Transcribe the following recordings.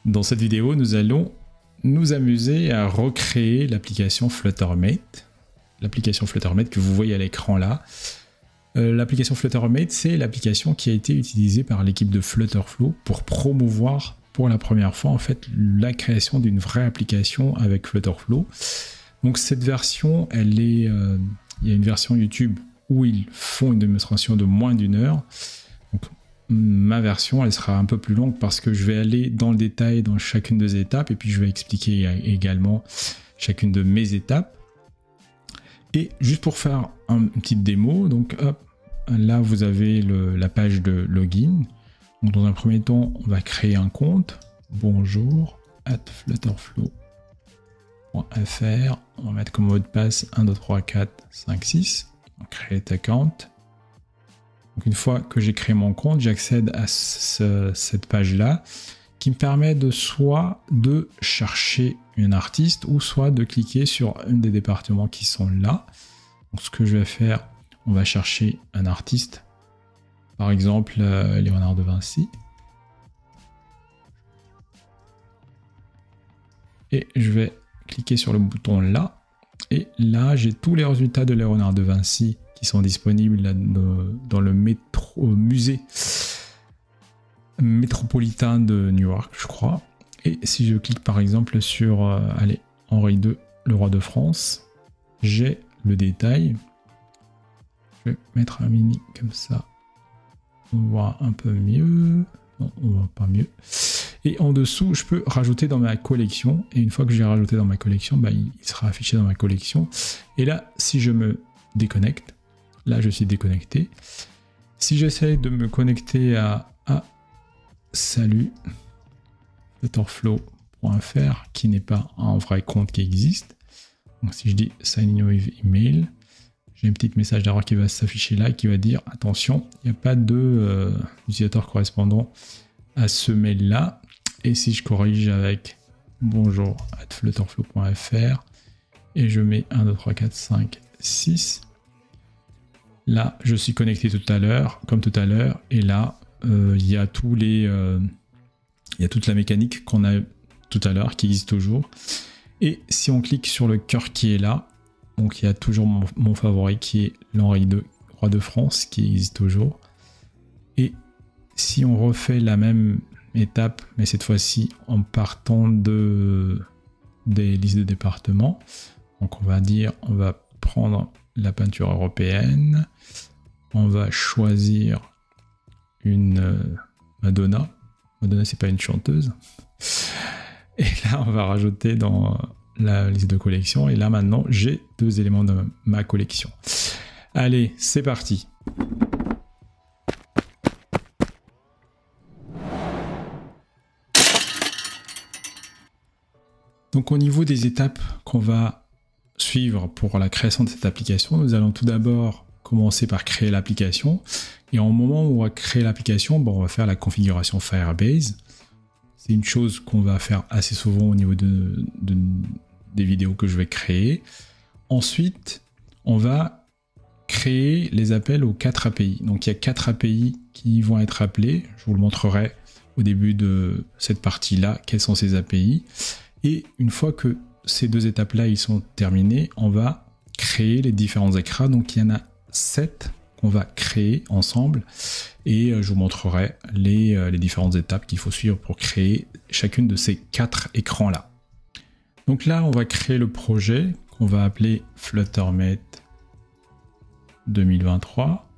Dans cette vidéo, nous allons nous amuser à recréer l'application FlutterMate. L'application FlutterMate que vous voyez à l'écran là. L'application FlutterMate, c'est l'application qui a été utilisée par l'équipe de Flutterflow pour promouvoir pour la première fois en fait la création d'une vraie application avec Flutterflow. Donc cette version, elle est, il y a une version YouTube où ils font une démonstration de moins d'1 heure. Donc, ma version, elle sera un peu plus longue parce que je vais aller dans le détail dans chacune des étapes et puis je vais expliquer également chacune de mes étapes. Et juste pour faire une petite démo, donc hop, là vous avez la page de login. Donc, dans un premier temps, on va créer un compte. Bonjour @flutterflow.fr. On va mettre comme mot de passe 1, 2, 3, 4, 5, 6. On crée cet account. Donc une fois que j'ai créé mon compte, j'accède à cette page-là qui me permet de soit de chercher un artiste ou soit de cliquer sur un des départements qui sont là. Donc ce que je vais faire, on va chercher un artiste. Par exemple, Léonard de Vinci. Et je vais cliquer sur le bouton là. Et là, j'ai tous les résultats de Léonard de Vinci qui sont disponibles là, dans le musée métropolitain de Newark, je crois. Et si je clique par exemple sur allez, Henri II, le roi de France, j'ai le détail. Je vais mettre un mini comme ça. On voit un peu mieux. Non, on voit pas mieux. Et en dessous, je peux rajouter dans ma collection. Et une fois que j'ai rajouté dans ma collection, bah, il sera affiché dans ma collection. Et là, si je me déconnecte, là, je suis déconnecté. Si j'essaie de me connecter à salut, flutterflow.fr, qui n'est pas un vrai compte qui existe. Donc, si je dis sign in with email, j'ai un petit message d'erreur qui va s'afficher là, qui va dire attention, il n'y a pas de utilisateur correspondant à ce mail là. Et si je corrige avec bonjour @flutterflow.fr et je mets 1, 2, 3, 4, 5, 6, là je suis connecté tout à l'heure, comme tout à l'heure, et là il y a toute la mécanique qu'on a tout à l'heure qui existe toujours. Et si on clique sur le cœur qui est là, donc il y a toujours mon favori qui est l'Henri II, roi de France, qui existe toujours. Et si on refait la même étape, mais cette fois-ci en partant des listes de départements, donc on va prendre la peinture européenne, on va choisir une Madonna. Madonna, c'est pas une chanteuse. Et là, on va rajouter dans la liste de collection. Et là, maintenant, j'ai 2 éléments de ma collection. Allez, c'est parti. Donc, au niveau des étapes qu'on va suivre pour la création de cette application, nous allons tout d'abord commencer par créer l'application. Et au moment où on va créer l'application, bon, on va faire la configuration Firebase. C'est une chose qu'on va faire assez souvent au niveau des vidéos que je vais créer. Ensuite, on va créer les appels aux 4 API. Donc il y a 4 API qui vont être appelés. Je vous le montrerai au début de cette partie-là, quelles sont ces API. Et une fois que ces 2 étapes-là ils sont terminées, on va créer les différents écrans. Donc il y en a 7 qu'on va créer ensemble. Et je vous montrerai les différentes étapes qu'il faut suivre pour créer chacune de ces 4 écrans-là. Donc là, on va créer le projet qu'on va appeler FlutterMate 2023.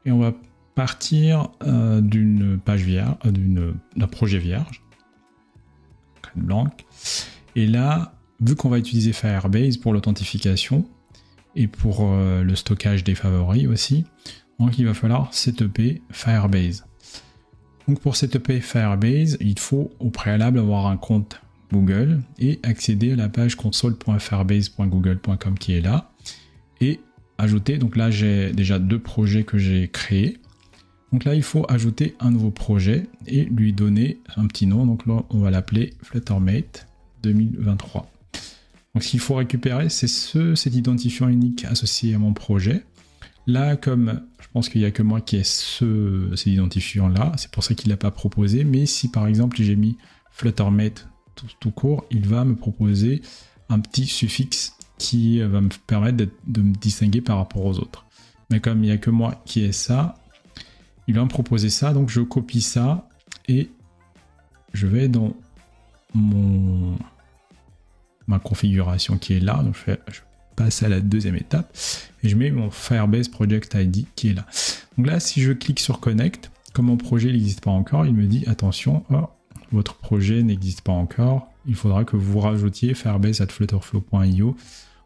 Et on va partir d'une page vierge, d'un projet vierge, blanc. Et là, vu qu'on va utiliser Firebase pour l'authentification et pour le stockage des favoris aussi, donc il va falloir setuper Firebase. Donc pour setuper Firebase, il faut au préalable avoir un compte Google et accéder à la page console.firebase.google.com qui est là et ajouter, donc là j'ai déjà 2 projets que j'ai créés. Donc là il faut ajouter un nouveau projet et lui donner un petit nom, donc là on va l'appeler FlutterMate 2023. Donc ce qu'il faut récupérer, c'est cet identifiant unique associé à mon projet. Là, comme je pense qu'il n'y a que moi qui ai ces identifiants-là, c'est pour ça qu'il ne l'a pas proposé. Mais si par exemple j'ai mis Fluttermate tout court, il va me proposer un petit suffixe qui va me permettre de me distinguer par rapport aux autres. Mais comme il n'y a que moi qui ai ça, il va me proposer ça, donc je copie ça et je vais dans ma configuration qui est là. Donc je passe à la deuxième étape et je mets mon Firebase Project ID qui est là. Donc là, si je clique sur Connect, comme mon projet n'existe pas encore, il me dit attention, votre projet n'existe pas encore, il faudra que vous rajoutiez firebase@flutterflow.io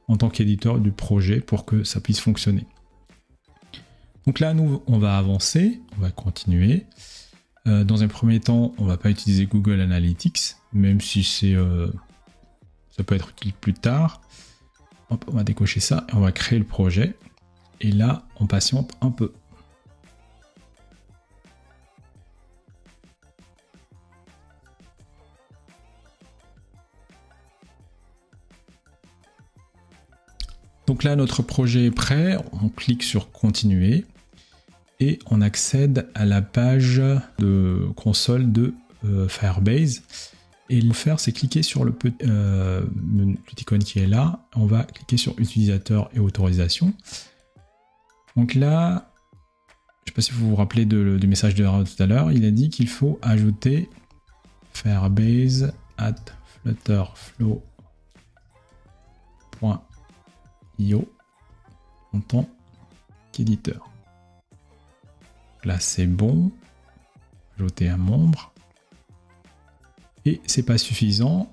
en tant qu'éditeur du projet pour que ça puisse fonctionner. Donc là, nous, on va avancer, on va continuer. Dans un premier temps, on ne va pas utiliser Google Analytics, même si ça peut être utile plus tard. Hop, on va décocher ça et on va créer le projet. Et là, on patiente un peu. Donc là, notre projet est prêt. On clique sur Continuer. Et on accède à la page de console de Firebase. Et le faire, c'est cliquer sur le petit icône qui est là. On va cliquer sur Utilisateur et Autorisation. Donc là, je ne sais pas si vous vous rappelez du message de tout à l'heure, il a dit qu'il faut ajouter firebase@flutterflow.io en tant qu'éditeur. Là, c'est bon. Ajouter un membre. Et c'est pas suffisant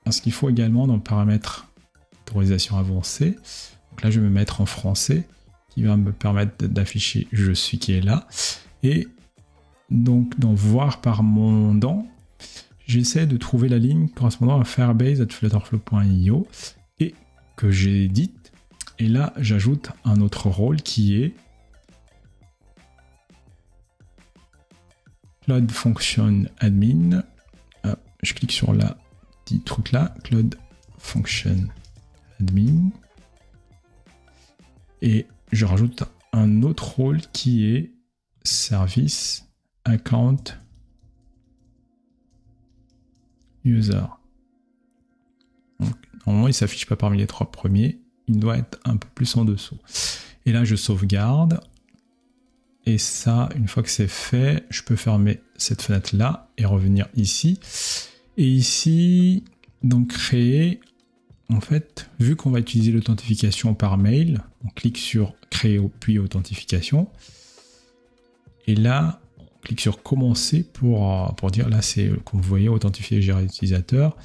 parce qu'il faut également dans le paramètre autorisation avancée. Donc là, je vais me mettre en français qui va me permettre d'afficher je suis qui est là. Et donc, dans voir par mon dent, j'essaie de trouver la ligne correspondant à firebase@flutterflow.io et que j'édite. Et là, j'ajoute un autre rôle qui est Cloud Function Admin. Je clique sur la petit truc là, Cloud Function Admin. Et je rajoute un autre rôle qui est Service Account User. Donc, normalement, il ne s'affiche pas parmi les 3 premiers. Il doit être un peu plus en dessous. Et là, je sauvegarde. Et ça, une fois que c'est fait, je peux fermer cette fenêtre-là et revenir ici. Et ici, donc créer, en fait, vu qu'on va utiliser l'authentification par mail, on clique sur créer puis authentification. Et là, on clique sur commencer pour dire, là, c'est, comme vous voyez, authentifier et gérer l'utilisateur.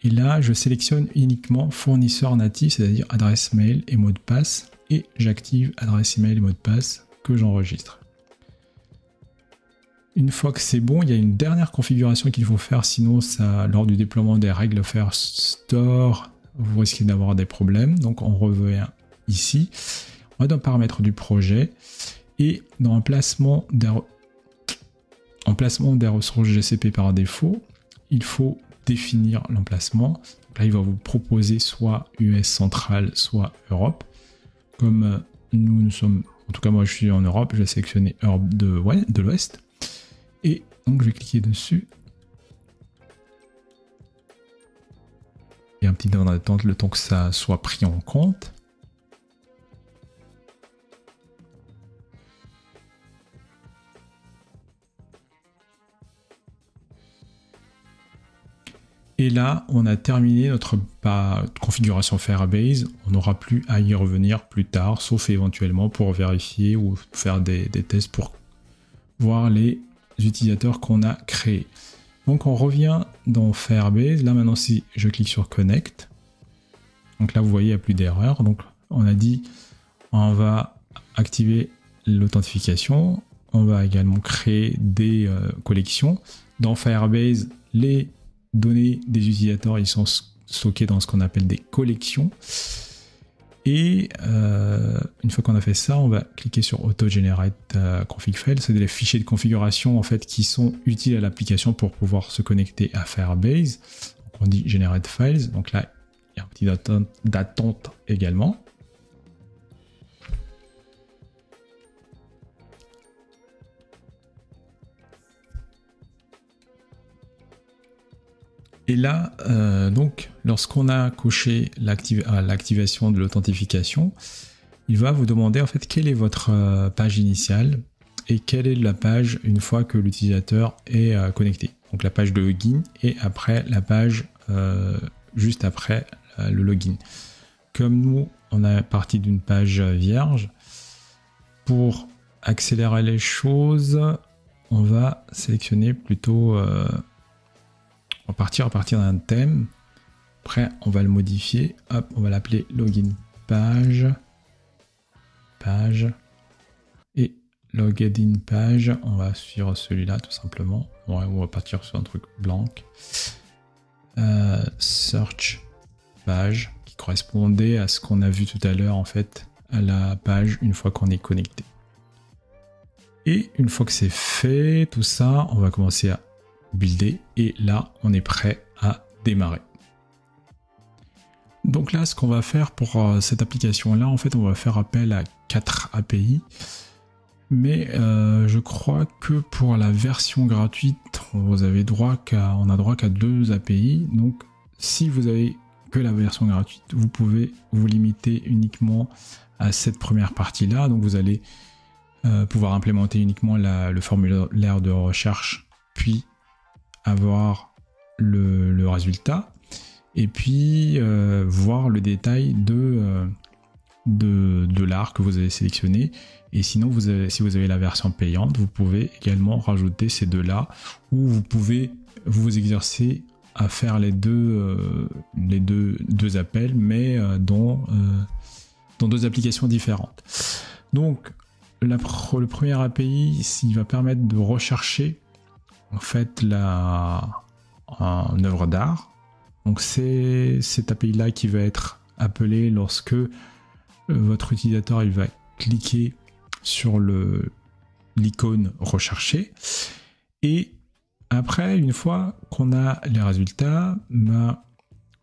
Et là, je sélectionne uniquement fournisseur natif, c'est-à-dire adresse mail et mot de passe. Et j'active adresse email et mot de passe que j'enregistre. Une fois que c'est bon, il y a une dernière configuration qu'il faut faire, sinon ça, lors du déploiement des règles Firestore, Store, vous risquez d'avoir des problèmes. Donc on revient ici, on va dans paramètres du projet et dans emplacement des ressources GCP par défaut, il faut définir l'emplacement. Là, il va vous proposer soit US central, soit Europe. Comme nous sommes, en tout cas moi je suis en Europe, je vais sélectionner Europe de l'Ouest. Et donc je vais cliquer dessus. Il y a un petit temps d'attente, le temps que ça soit pris en compte. Et là, on a terminé notre configuration Firebase. On n'aura plus à y revenir plus tard, sauf éventuellement pour vérifier ou faire des tests pour voir les utilisateurs qu'on a créés. Donc on revient dans Firebase. Là maintenant, si je clique sur Connect, donc là vous voyez, il n'y a plus d'erreur. Donc on a dit, on va activer l'authentification. On va également créer des collections. Dans Firebase, les données des utilisateurs, ils sont stockés dans ce qu'on appelle des collections. Et une fois qu'on a fait ça, on va cliquer sur Auto Generate Config File. C'est des fichiers de configuration en fait qui sont utiles à l'application pour pouvoir se connecter à Firebase. Donc on dit Generate Files. Donc là, il y a un petit d'attente également. Et là, donc, lorsqu'on a coché l'activation de l'authentification, il va vous demander en fait quelle est votre page initiale et quelle est la page une fois que l'utilisateur est connecté. Donc la page de login et après la page juste après le login. Comme nous, on a parti d'une page vierge, pour accélérer les choses, on va sélectionner plutôt... on va partir à partir d'un thème. Après, on va le modifier. Hop, on va l'appeler login page. Et login page, on va suivre celui-là tout simplement. Ouais, on va partir sur un truc blanc. Search page, qui correspondait à ce qu'on a vu tout à l'heure en fait, à la page une fois qu'on est connecté. Et une fois que c'est fait, tout ça, on va commencer à builder et là on est prêt à démarrer. Donc là ce qu'on va faire pour cette application là, en fait on va faire appel à 4 API, mais je crois que pour la version gratuite on a droit qu'à 2 API. Donc si vous avez que la version gratuite, vous pouvez vous limiter uniquement à cette première partie là. Donc vous allez pouvoir implémenter uniquement le formulaire de recherche, puis avoir le résultat et puis voir le détail de l'art que vous avez sélectionné. Et sinon si vous avez la version payante, vous pouvez également rajouter ces deux-là, où vous pouvez vous exercer à faire les deux appels, mais dans 2 applications différentes. Donc le premier API, il va permettre de rechercher en fait une œuvre d'art. Donc c'est cette API là qui va être appelée lorsque votre utilisateur il va cliquer sur l'icône rechercher. Et après, une fois qu'on a les résultats,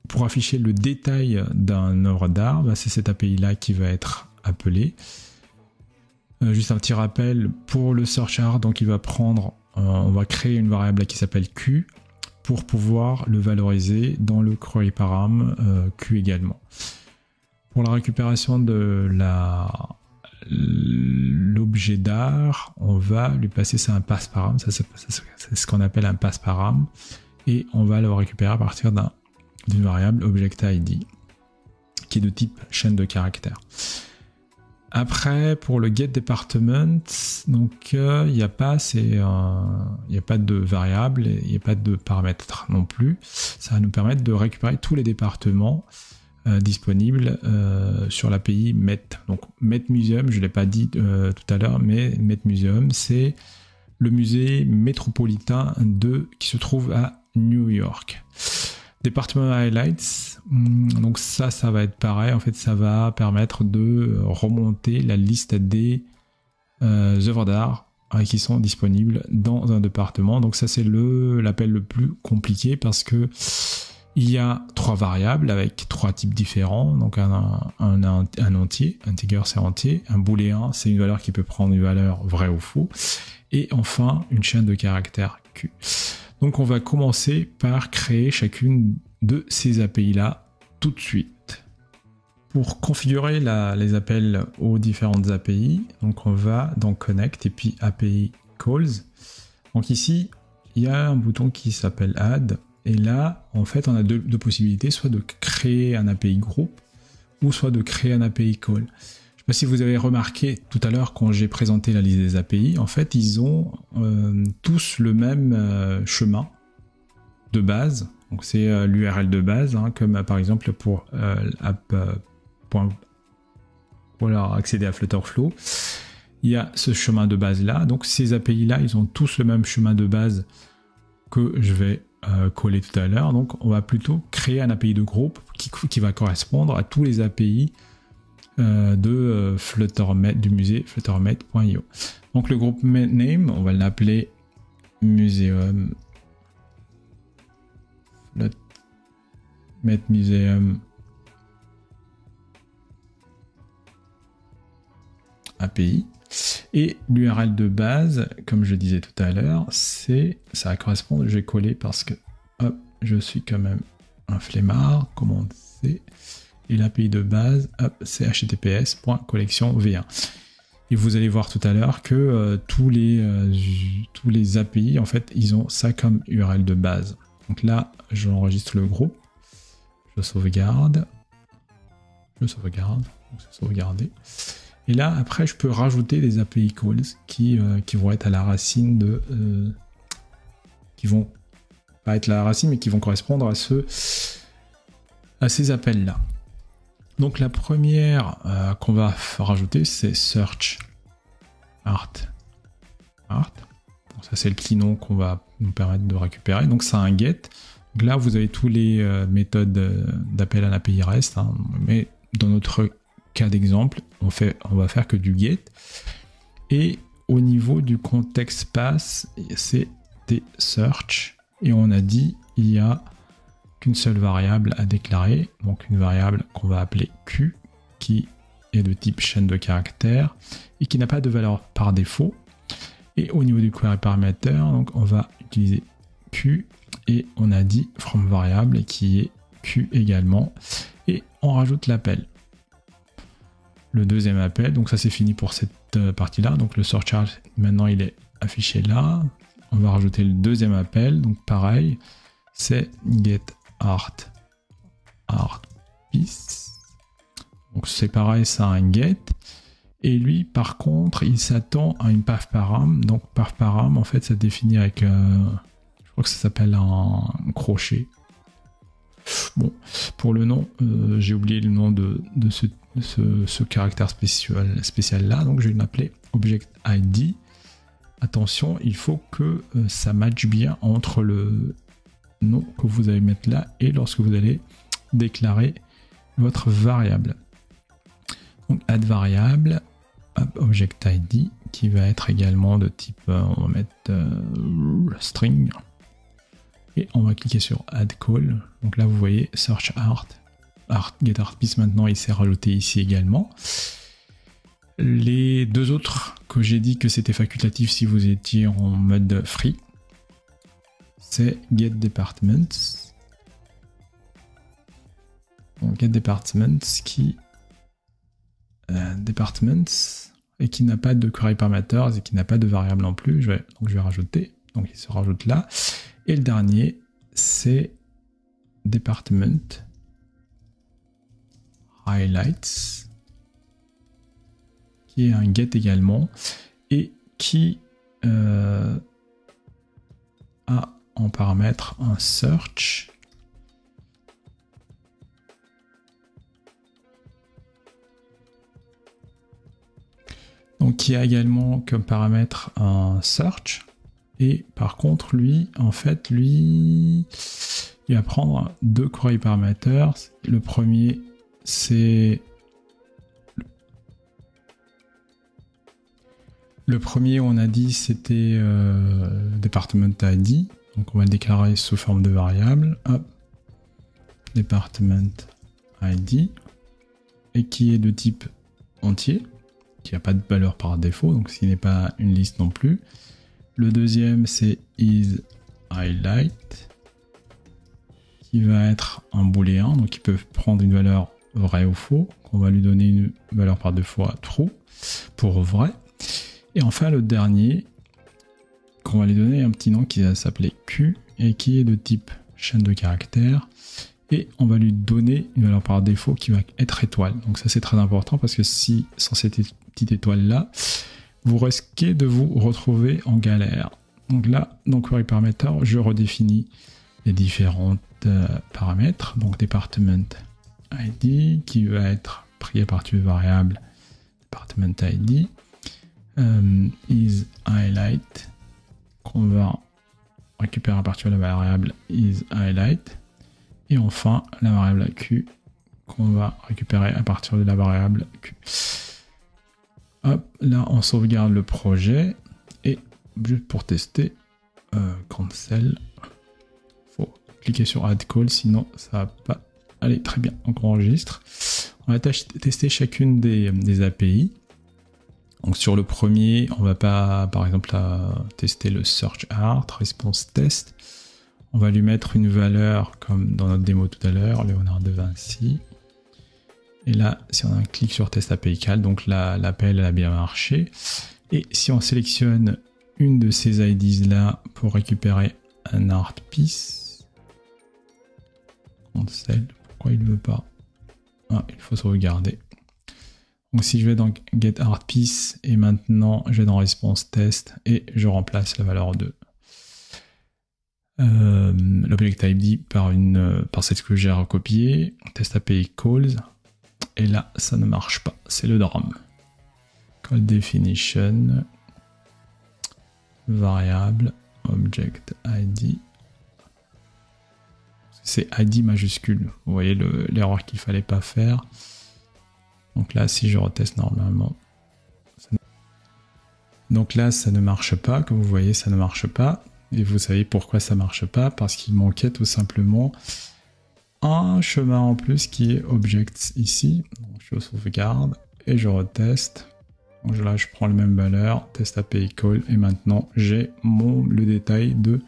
pour afficher le détail d'une œuvre d'art, c'est cette API là qui va être appelée. Juste un petit rappel pour le search art, donc il va prendre, on va créer une variable qui s'appelle Q pour pouvoir le valoriser dans le query param Q également. Pour la récupération de l'objet d'art, on va lui passer ça un pass param, c'est ce qu'on appelle un pass param, et on va le récupérer à partir d'une variable object ID qui est de type chaîne de caractères. Après, pour le get department, donc il n'y a pas de variable, il n'y a pas de paramètres non plus. Ça va nous permettre de récupérer tous les départements disponibles sur l'API Met. Donc Met Museum, je ne l'ai pas dit tout à l'heure, mais Met Museum, c'est le musée métropolitain qui se trouve à New York. Department Highlights, donc ça va être pareil, en fait ça va permettre de remonter la liste des œuvres d'art qui sont disponibles dans un département. Donc ça c'est l'appel le plus compliqué parce que il y a 3 variables avec 3 types différents, donc un entier, integer c'est entier, un booléen c'est une valeur qui peut prendre une valeur vraie ou faux, et enfin une chaîne de caractères Q. Donc on va commencer par créer chacune de ces API-là tout de suite. Pour configurer les appels aux différentes API, donc on va dans Connect et puis API Calls. Donc ici, il y a un bouton qui s'appelle Add, et là, en fait, on a deux possibilités, soit de créer un API group, ou soit de créer un API Call. Je ne sais pas si vous avez remarqué tout à l'heure quand j'ai présenté la liste des API, en fait ils ont tous le même chemin de base, donc c'est l'URL de base, comme par exemple pour accéder à Flutterflow, il y a ce chemin de base là, donc ces API là ils ont tous le même chemin de base que je vais coller tout à l'heure. Donc on va plutôt créer un API de groupe qui va correspondre à tous les API de Fluttermed, du musée fluttermed.io. Donc le groupe name, on va l'appeler Museum Met Museum API. Et l'URL de base, comme je disais tout à l'heure, ça correspond, je vais coller parce que hop, je suis quand même un flemmard, comment on sait. Et l'API de base, c'est https://collection-v1. Et vous allez voir tout à l'heure que tous les API, en fait, ils ont ça comme URL de base. Donc là, j'enregistre le groupe, je sauvegarde, donc c'est sauvegardé. Et là, après, je peux rajouter des API calls qui vont être à la racine de... qui vont pas être la racine, mais qui vont correspondre à ces appels-là. Donc la première qu'on va rajouter, c'est search art. Donc, ça, c'est le petit nom qu'on va nous permettre de récupérer. Donc c'est un get. Donc là, vous avez tous les méthodes d'appel à l'API REST, hein, mais dans notre cas d'exemple, on va faire que du get. Et au niveau du contexte path, c'est des search. Et on a dit, il y a qu'une seule variable à déclarer, donc une variable qu'on va appeler Q, qui est de type chaîne de caractères, et qui n'a pas de valeur par défaut. Et au niveau du query parameter, donc on va utiliser Q, et on a dit from variable, qui est Q également, et on rajoute l'appel. Le deuxième appel, donc ça c'est fini pour cette partie-là, donc le search art, maintenant il est affiché là. On va rajouter le deuxième appel, donc pareil, c'est get art piece. Donc c'est pareil, ça a un get. Et lui, par contre, il s'attend à une path param. Donc path param, en fait, ça définit avec, je crois que ça s'appelle un crochet. Bon, pour le nom, j'ai oublié le nom de ce caractère spécial là, donc je vais l'appeler object ID. Attention, il faut que ça matche bien entre le nom que vous allez mettre là et lorsque vous allez déclarer votre variable. Donc add variable, object ID, qui va être également de type, on va mettre string, et on va cliquer sur add call. Donc là vous voyez search art get art piece, maintenant il s'est rajouté ici également. Les deux autres que j'ai dit que c'était facultatif si vous étiez en mode free, c'est get departments. Donc get departments qui et qui n'a pas de query parameters et qui n'a pas de variable non plus. Donc je vais rajouter. Donc il se rajoute là. Et le dernier, c'est department highlights, qui est un get également, et qui a en paramètre un search. Donc qui a également comme paramètre un search. Et par contre, lui, en fait, il va prendre deux query parameters. Le premier, c'est... Le premier, on a dit, c'était department ID. Donc on va le déclarer sous forme de variable. Hop. Department ID. Et qui est de type entier, qui n'a pas de valeur par défaut, donc ce n'est pas une liste non plus. Le deuxième, c'est isHighlight, qui va être un booléen, donc il peut prendre une valeur vrai ou faux, qu'on va lui donner une valeur par défaut à true pour vrai. Et enfin le dernier, qu'on va lui donner un petit nom qui va s'appeler Q et qui est de type chaîne de caractères, et on va lui donner une valeur par défaut qui va être étoile. Donc ça c'est très important parce que si sans cette petite étoile là, vous risquez de vous retrouver en galère. Donc là, dans Query Parameter, je redéfinis les différents paramètres. Donc Department ID qui va être pris à partir de variable Department ID, isHighlight qu'on va récupérer à partir de la variable isHighlight, et enfin la variable Q qu'on va récupérer à partir de la variable Q. Hop, là on sauvegarde le projet et juste pour tester, cancel, faut cliquer sur add call sinon ça va pas aller très bien. Donc on enregistre, on va tester chacune des API. Donc sur le premier, on va pas par exemple tester le search art response test, On va lui mettre une valeur comme dans notre démo tout à l'heure, Léonard de Vinci. Et là, si on clique sur test API cal, donc l'appel a bien marché. Et si on sélectionne une de ces IDs là pour récupérer un art piece, cancel, pourquoi il ne veut pas? Ah, il faut sauvegarder. Donc si je vais dans get art piece et maintenant je vais dans response test et je remplace la valeur de l'object ID par celle que j'ai recopiée, test API calls, et là ça ne marche pas, c'est le drame. Call definition, variable, object ID, c'est ID majuscule, vous voyez l'erreur qu'il fallait pas faire. Donc là, si je reteste normalement, donc là, ça ne marche pas. Comme vous voyez, ça ne marche pas. Et vous savez pourquoi ça ne marche pas? Parce qu'il manquait tout simplement un chemin en plus qui est objects ici. Donc je sauvegarde et je reteste. Donc là, je prends la même valeur, test API call, et maintenant j'ai le détail de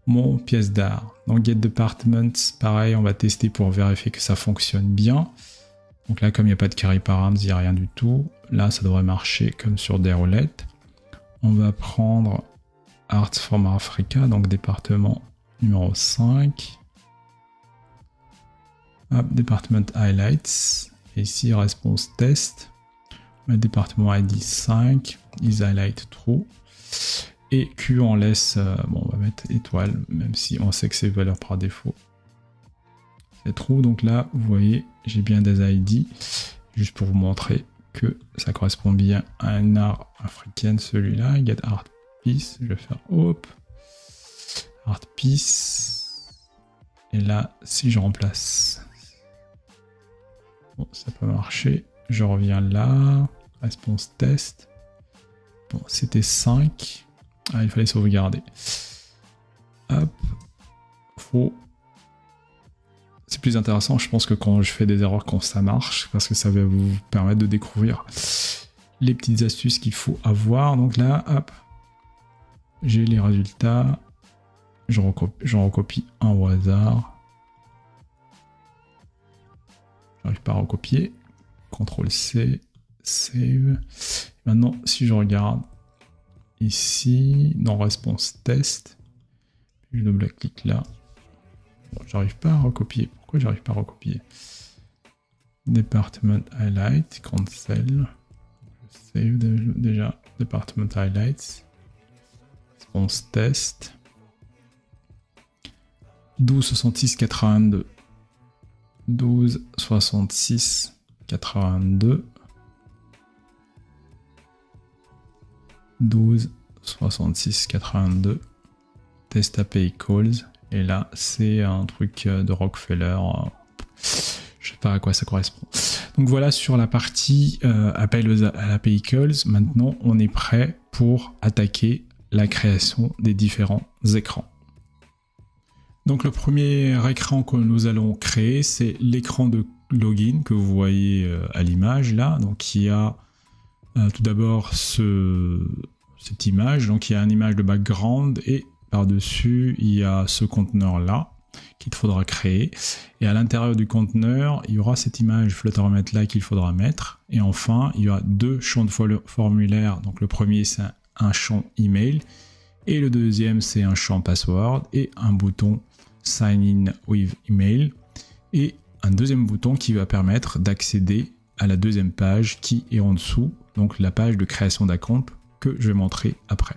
mon pièce d'art. Donc get departments, pareil, on va tester pour vérifier que ça fonctionne bien. Donc là, comme il n'y a pas de carry params, il n'y a rien du tout. Là, ça devrait marcher comme sur des roulettes. On va prendre Arts from Africa, donc département numéro 5. Hop, département highlights. Et ici, response test. On met département ID 5, is highlight true. Et Q, on laisse, bon, on va mettre étoile, même si on sait que c'est valeur par défaut. C'est true, donc là, vous voyez, j'ai bien des ID, juste pour vous montrer que ça correspond bien à un art africain, celui-là. Get art piece, je vais faire hop, art piece, et là, si je remplace, bon, ça peut marcher, je reviens là, response test, bon, c'était 5, ah, il fallait sauvegarder, hop, c'est plus intéressant, je pense, que quand je fais des erreurs, quand ça marche, parce que ça va vous permettre de découvrir les petites astuces qu'il faut avoir. Donc là, hop, j'ai les résultats, j'en recopie un au hasard. J'arrive pas à recopier. CTRL-C, save. Maintenant, si je regarde ici, dans Response Test, je double-clique là. Bon, j'arrive pas à recopier. Pourquoi j'arrive pas à recopier? Department Highlight, Cancel. Save déjà. Department Highlights. Response Test. 126682. 126682. 126682. Test API Calls. Et là, c'est un truc de Rockefeller. Je sais pas à quoi ça correspond. Donc voilà sur la partie appel à l'API Calls. Maintenant, on est prêt pour attaquer la création des différents écrans. Donc le premier écran que nous allons créer, c'est l'écran de login que vous voyez à l'image là. Donc il y a tout d'abord cette image. Donc il y a une image de background et par-dessus, il y a ce conteneur-là qu'il faudra créer. Et à l'intérieur du conteneur, il y aura cette image Fluttermap là qu'il faudra mettre. Et enfin, il y aura deux champs de formulaire. Donc le premier, c'est un champ email. Et le deuxième, c'est un champ password et un bouton Sign in with email. Et un deuxième bouton qui va permettre d'accéder à la deuxième page qui est en dessous. Donc la page de création d'un compte que je vais montrer après.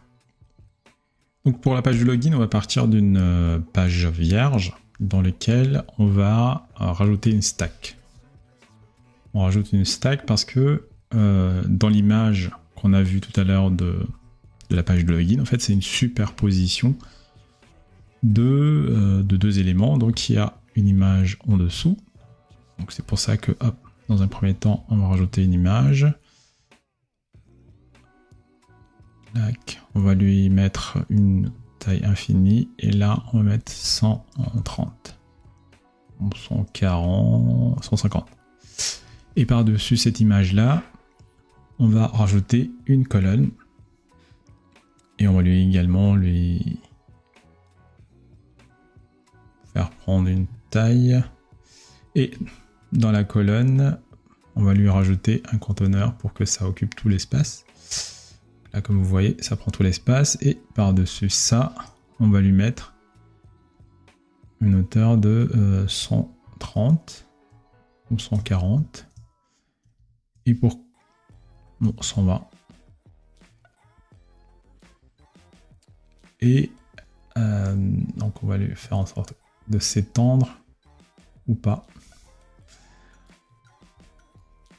Donc pour la page de login, on va partir d'une page vierge dans laquelle on va rajouter une stack. On rajoute une stack parce que dans l'image qu'on a vue tout à l'heure de la page de login, en fait c'est une superposition de deux éléments. Donc il y a une image en dessous. Donc c'est pour ça que hop, dans un premier temps, on va rajouter une image. On va lui mettre une taille infinie et là on va mettre 130, 140, 150. Et par-dessus cette image là, on va rajouter une colonne et on va lui également lui faire prendre une taille. Et dans la colonne, on va lui rajouter un conteneur pour que ça occupe tout l'espace. Là, comme vous voyez, ça prend tout l'espace. Et par-dessus ça, on va lui mettre une hauteur de 130 ou 140. Et pour... Bon, 120. Et donc on va lui faire en sorte de s'étendre ou pas.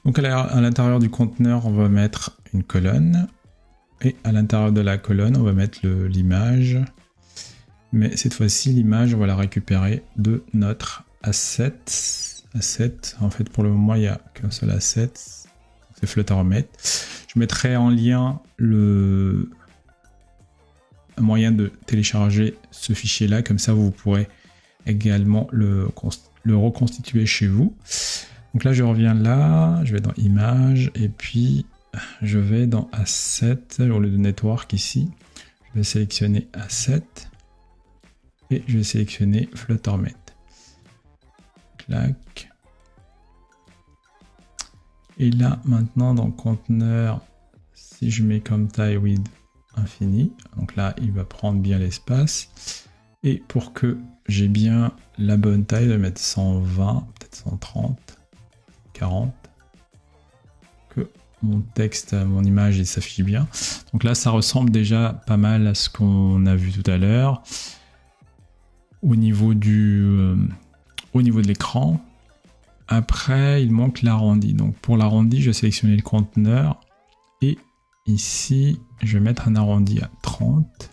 Donc à l'intérieur du conteneur, on va mettre une colonne. Et à l'intérieur de la colonne, on va mettre l'image. Mais cette fois-ci, l'image, on va la récupérer de notre asset. En fait, pour le moment, il n'y a qu'un seul asset. C'est Fluttermate. Je mettrai en lien un moyen de télécharger ce fichier-là. Comme ça, vous pourrez également le reconstituer chez vous. Donc là, je reviens là. Je vais dans Images. Et puis, je vais dans Asset. Au lieu de Network ici, je vais sélectionner Asset. Et je vais sélectionner Fluttermate. Clac. Et là, maintenant, dans conteneur, si je mets comme taille width infini, donc là, il va prendre bien l'espace. Et pour que j'ai bien la bonne taille, je vais mettre 120, peut-être 130, 40. Que mon texte, mon image, il s'affiche bien. Donc là, ça ressemble déjà pas mal à ce qu'on a vu tout à l'heure. Au niveau de l'écran. Après, il manque l'arrondi. Donc pour l'arrondi, je vais sélectionner le conteneur. Et ici, je vais mettre un arrondi à 30.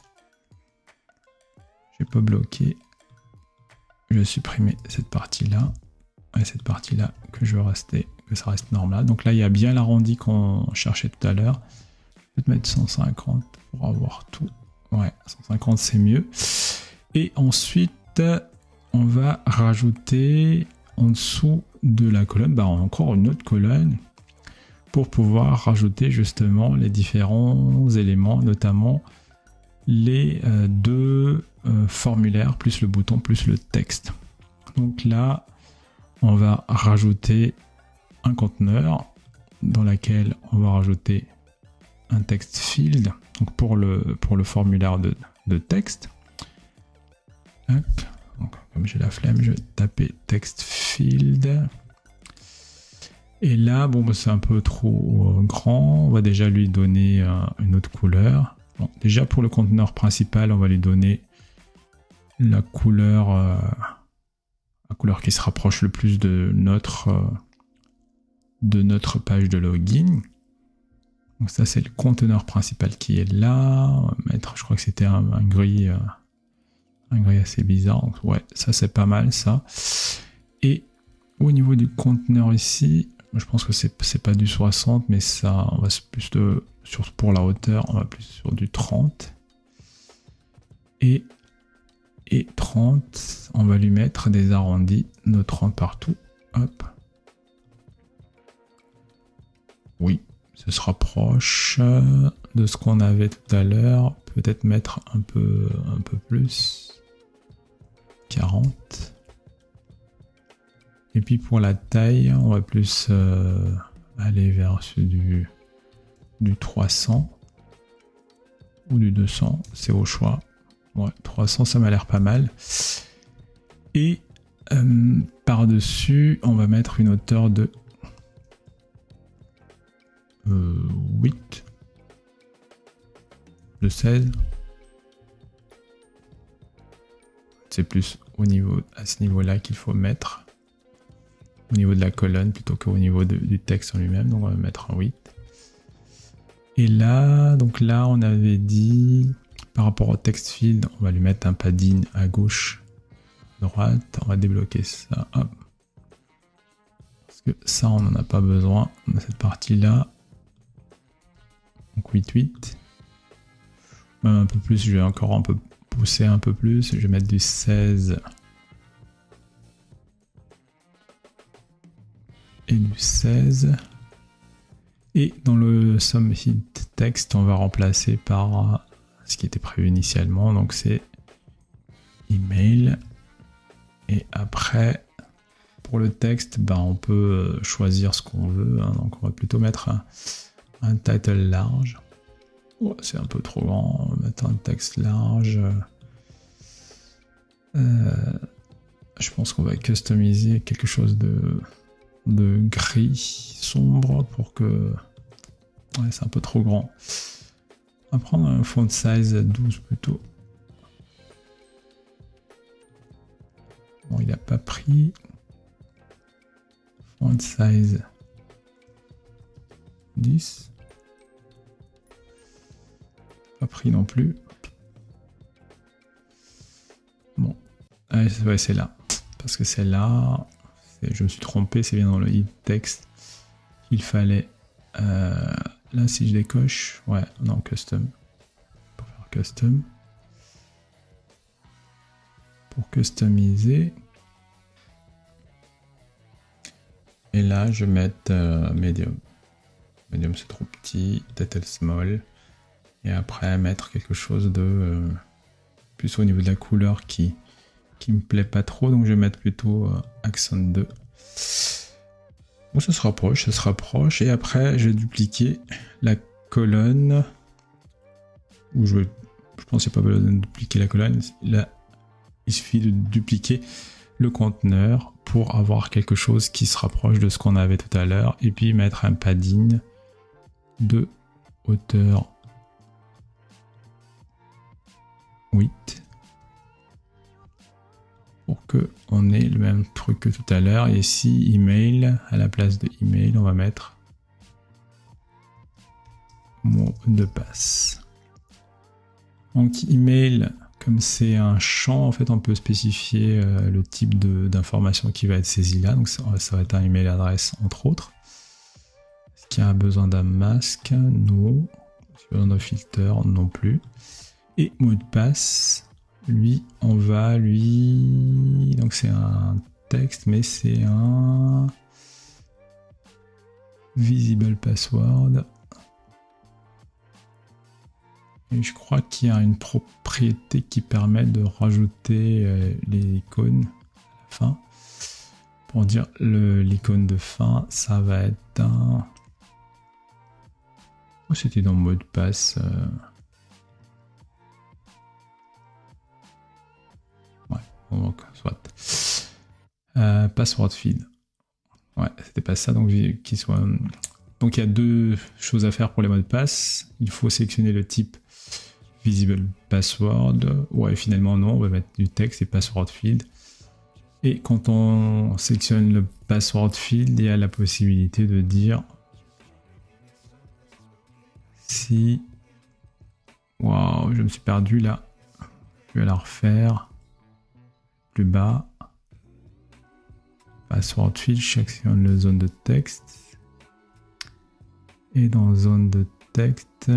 Je vais pas bloquer. Je vais supprimer cette partie-là. Et cette partie-là que ça reste normal. Donc là, il y a bien l'arrondi qu'on cherchait tout à l'heure. Je vais te mettre 150 pour avoir tout. Ouais, 150 c'est mieux. Et ensuite, on va rajouter en dessous de la colonne, encore une autre colonne pour pouvoir rajouter justement les différents éléments, notamment les deux formulaires, plus le bouton, plus le texte. Donc là, on va rajouter un conteneur dans lequel on va rajouter un text field, donc pour le formulaire de texte. Hop. Donc, comme j'ai la flemme, je vais taper text field. Et là, c'est un peu trop grand. On va déjà lui donner une autre couleur. Bon, déjà pour le conteneur principal, on va lui donner la couleur qui se rapproche le plus de notre page de login. Donc ça, c'est le conteneur principal qui est là. On va mettre, je crois que c'était un gris. Un gris assez bizarre, donc ouais, ça c'est pas mal ça. Et au niveau du conteneur ici, je pense que c'est pas du 60, mais ça, on va plus pour la hauteur, on va plus sur du 30. Et 30, on va lui mettre des arrondis, nos 30 partout. Hop. Oui, ce se rapproche de ce qu'on avait tout à l'heure. Peut-être mettre un peu plus. 40. Et puis pour la taille, on va plus aller vers du 300 ou du 200, c'est au choix. Ouais, 300, ça m'a l'air pas mal. Et par-dessus, on va mettre une hauteur de 8, de 16. C'est plus à ce niveau-là qu'il faut mettre. Au niveau de la colonne plutôt qu'au niveau du texte en lui-même. Donc on va mettre un 8. Et là, on avait dit, par rapport au text field, on va lui mettre un padding à gauche, droite. On va débloquer ça. Hop. Parce que ça, on n'en a pas besoin. On a cette partie-là. Donc 8. Même un peu plus, je vais encore un peu pousser un peu plus, je vais mettre du 16 et du 16. Et dans le submit text, on va remplacer par ce qui était prévu initialement, donc c'est email. après, pour le texte, ben, on peut choisir ce qu'on veut. Hein. Donc on va plutôt mettre un title large. Oh, c'est un peu trop grand. On va mettre un texte large. Je pense qu'on va customiser quelque chose de gris sombre pour que... Ouais, c'est un peu trop grand. On va prendre un font size 12 plutôt. Bon, il n'a pas pris. Font size 10. Pas pris non plus. Bon, allez, ouais, c'est là. Parce que c'est là. Je me suis trompé, c'est bien dans le hit text qu'il fallait. Là, si je décoche, ouais, non, custom. Pour faire custom. Pour customiser. Et là, je vais mettre medium. Medium, c'est trop petit. Title small. Et après, mettre quelque chose de plus au niveau de la couleur qui me plaît pas trop. Donc, je vais mettre plutôt accent 2. Bon, ça se rapproche. Et après, je vais dupliquer la colonne. Où je pense qu'il n'y a pas besoin de dupliquer la colonne. Là, il suffit de dupliquer le conteneur pour avoir quelque chose qui se rapproche de ce qu'on avait tout à l'heure. Et puis mettre un padding de hauteur 8. Pour que on ait le même truc que tout à l'heure. Et ici, email, à la place de email, on va mettre mot de passe. Donc email, comme c'est un champ, en fait, on peut spécifier le type d'information qui va être saisie là. Donc ça va être un email adresse, entre autres. Est-ce qu'il y a besoin d'un masque? Non. Est-ce qu'il y a besoin d'un filter? Non plus. Et mot de passe. Lui, on va lui... Donc c'est un texte, mais c'est un... Visible password. Et je crois qu'il y a une propriété qui permet de rajouter les icônes à la fin. Pour dire l'icône de fin, ça va être un... Oh, c'était dans mot de passe... Donc, soit. Password field. Ouais, c'était pas ça, donc qu'il soit. Donc il y a deux choses à faire pour les mots de passe. Il faut sélectionner le type visible password. Ouais, finalement non, on va mettre du texte et password field. Et quand on sélectionne le password field, il y a la possibilité de dire si. Waouh, je me suis perdu là. Je vais la refaire. Plus bas, password field, je sélectionne la zone de texte et dans zone de texte,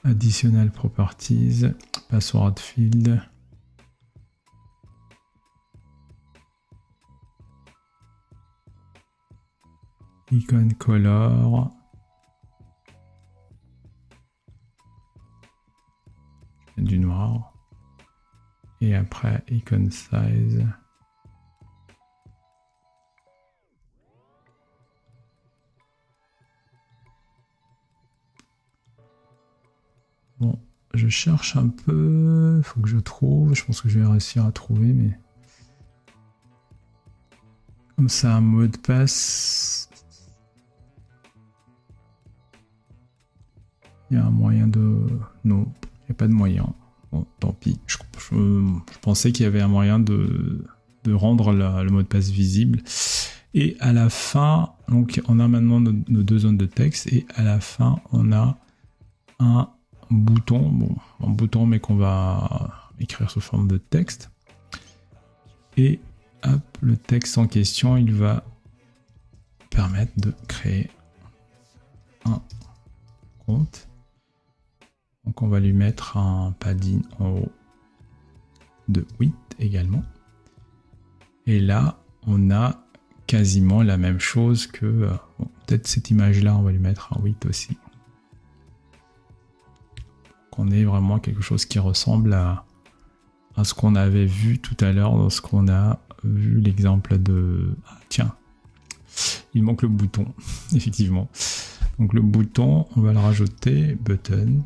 additional properties, password field, icon color, du noir, et après icon size, bon, je cherche un peu, il faut que je trouve, je pense que je vais réussir à trouver, mais comme ça un mot de passe. Il y a un moyen de... Non, il n'y a pas de moyen. Bon, tant pis. Je pensais qu'il y avait un moyen de rendre le mot de passe visible. Et à la fin, donc on a maintenant nos deux zones de texte. Et à la fin, on a un bouton. Bon, un bouton, mais qu'on va écrire sous forme de texte. Et hop, le texte en question, il va permettre de créer un compte. Donc on va lui mettre un padding en haut de 8 également. Et là, on a quasiment la même chose que... bon, peut-être cette image-là, on va lui mettre un 8 aussi. qu'on ait vraiment quelque chose qui ressemble à ce qu'on avait vu tout à l'heure lorsqu'on a vu l'exemple de... Ah, tiens, il manque le bouton, effectivement. Donc le bouton, on va le rajouter, button,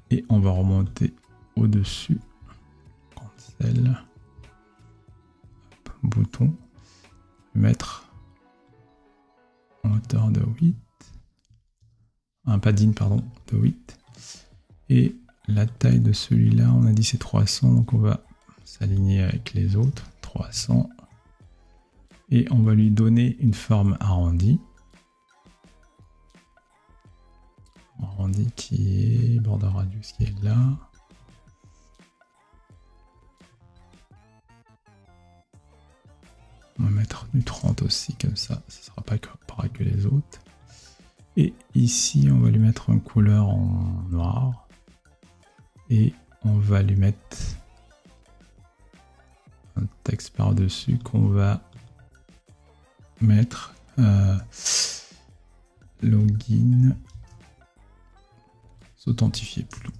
et on va remonter au-dessus, cancel, hop, bouton, mettre en hauteur de 8, un padding pardon, de 8, et la taille de celui-là, on a dit c'est 300, donc on va s'aligner avec les autres, 300, et on va lui donner une forme arrondie. Arrondi qui est border radius qui est là. On va mettre du 30 aussi, comme ça, ce sera pas pareil que les autres. Et ici, on va lui mettre une couleur en noir. Et on va lui mettre un texte par-dessus qu'on va mettre login, s'authentifier plutôt.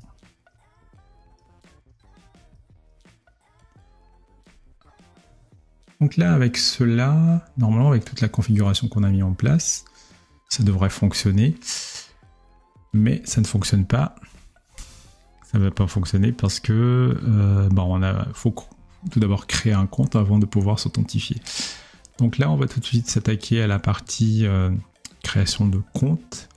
Donc là, avec cela, normalement, avec toute la configuration qu'on a mis en place, ça devrait fonctionner. Mais ça ne fonctionne pas. Ça ne va pas fonctionner parce que faut tout d'abord créer un compte avant de pouvoir s'authentifier. Donc là, on va tout de suite s'attaquer à la partie création de compte,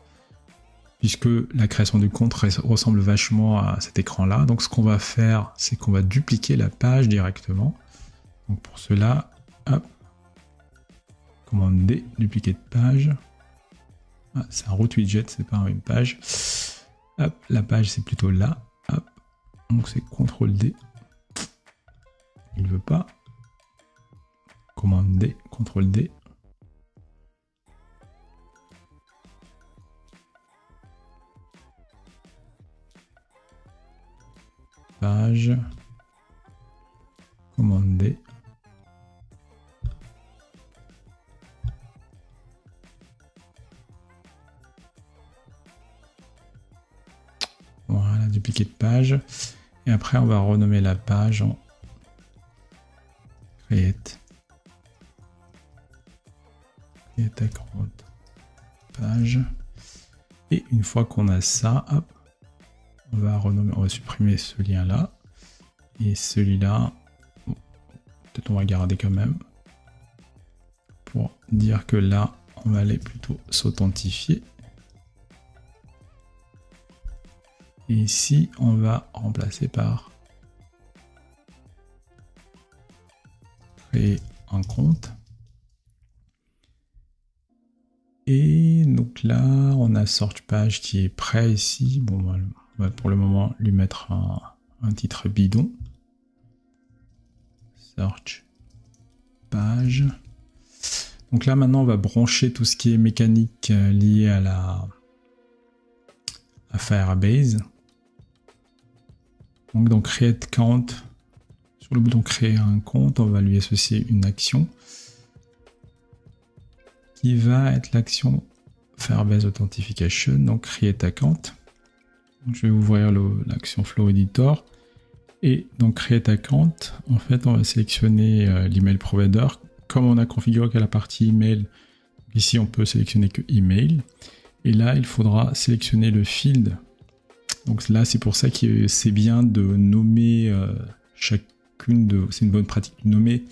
puisque la création du compte ressemble vachement à cet écran-là. Donc ce qu'on va faire, c'est qu'on va dupliquer la page directement. Donc pour cela, hop, commande D, dupliquer de page. Ah, c'est un root widget, c'est pas une page. Hop, la page c'est plutôt là. Hop, donc c'est CTRL D. Il veut pas. Commande D, CTRL D. Page. Commande D. Voilà, dupliquer de page. Et après, on va renommer la page en create. Create account page. Et une fois qu'on a ça, hop, on va supprimer ce lien-là. Et celui-là, bon, peut-être on va garder quand même. Pour dire que là, on va aller plutôt s'authentifier. Et ici, on va remplacer par créer un compte. Et donc là, on a search page qui est prêt ici. Bon, on va pour le moment lui mettre un titre bidon. Search page. Donc là, maintenant, on va brancher tout ce qui est mécanique lié à Firebase. Donc dans Create Count, sur le bouton Créer un compte, on va lui associer une action qui va être l'action Firebase Authentication, donc Create Account. Donc, je vais ouvrir l'action Flow Editor et dans Create Account, en fait, on va sélectionner l'email provider. Comme on a configuré qu'à la partie email, ici on peut sélectionner que email. Et là, il faudra sélectionner le field. Donc là, c'est pour ça que c'est bien de nommer chacune de... C'est une bonne pratique de nommer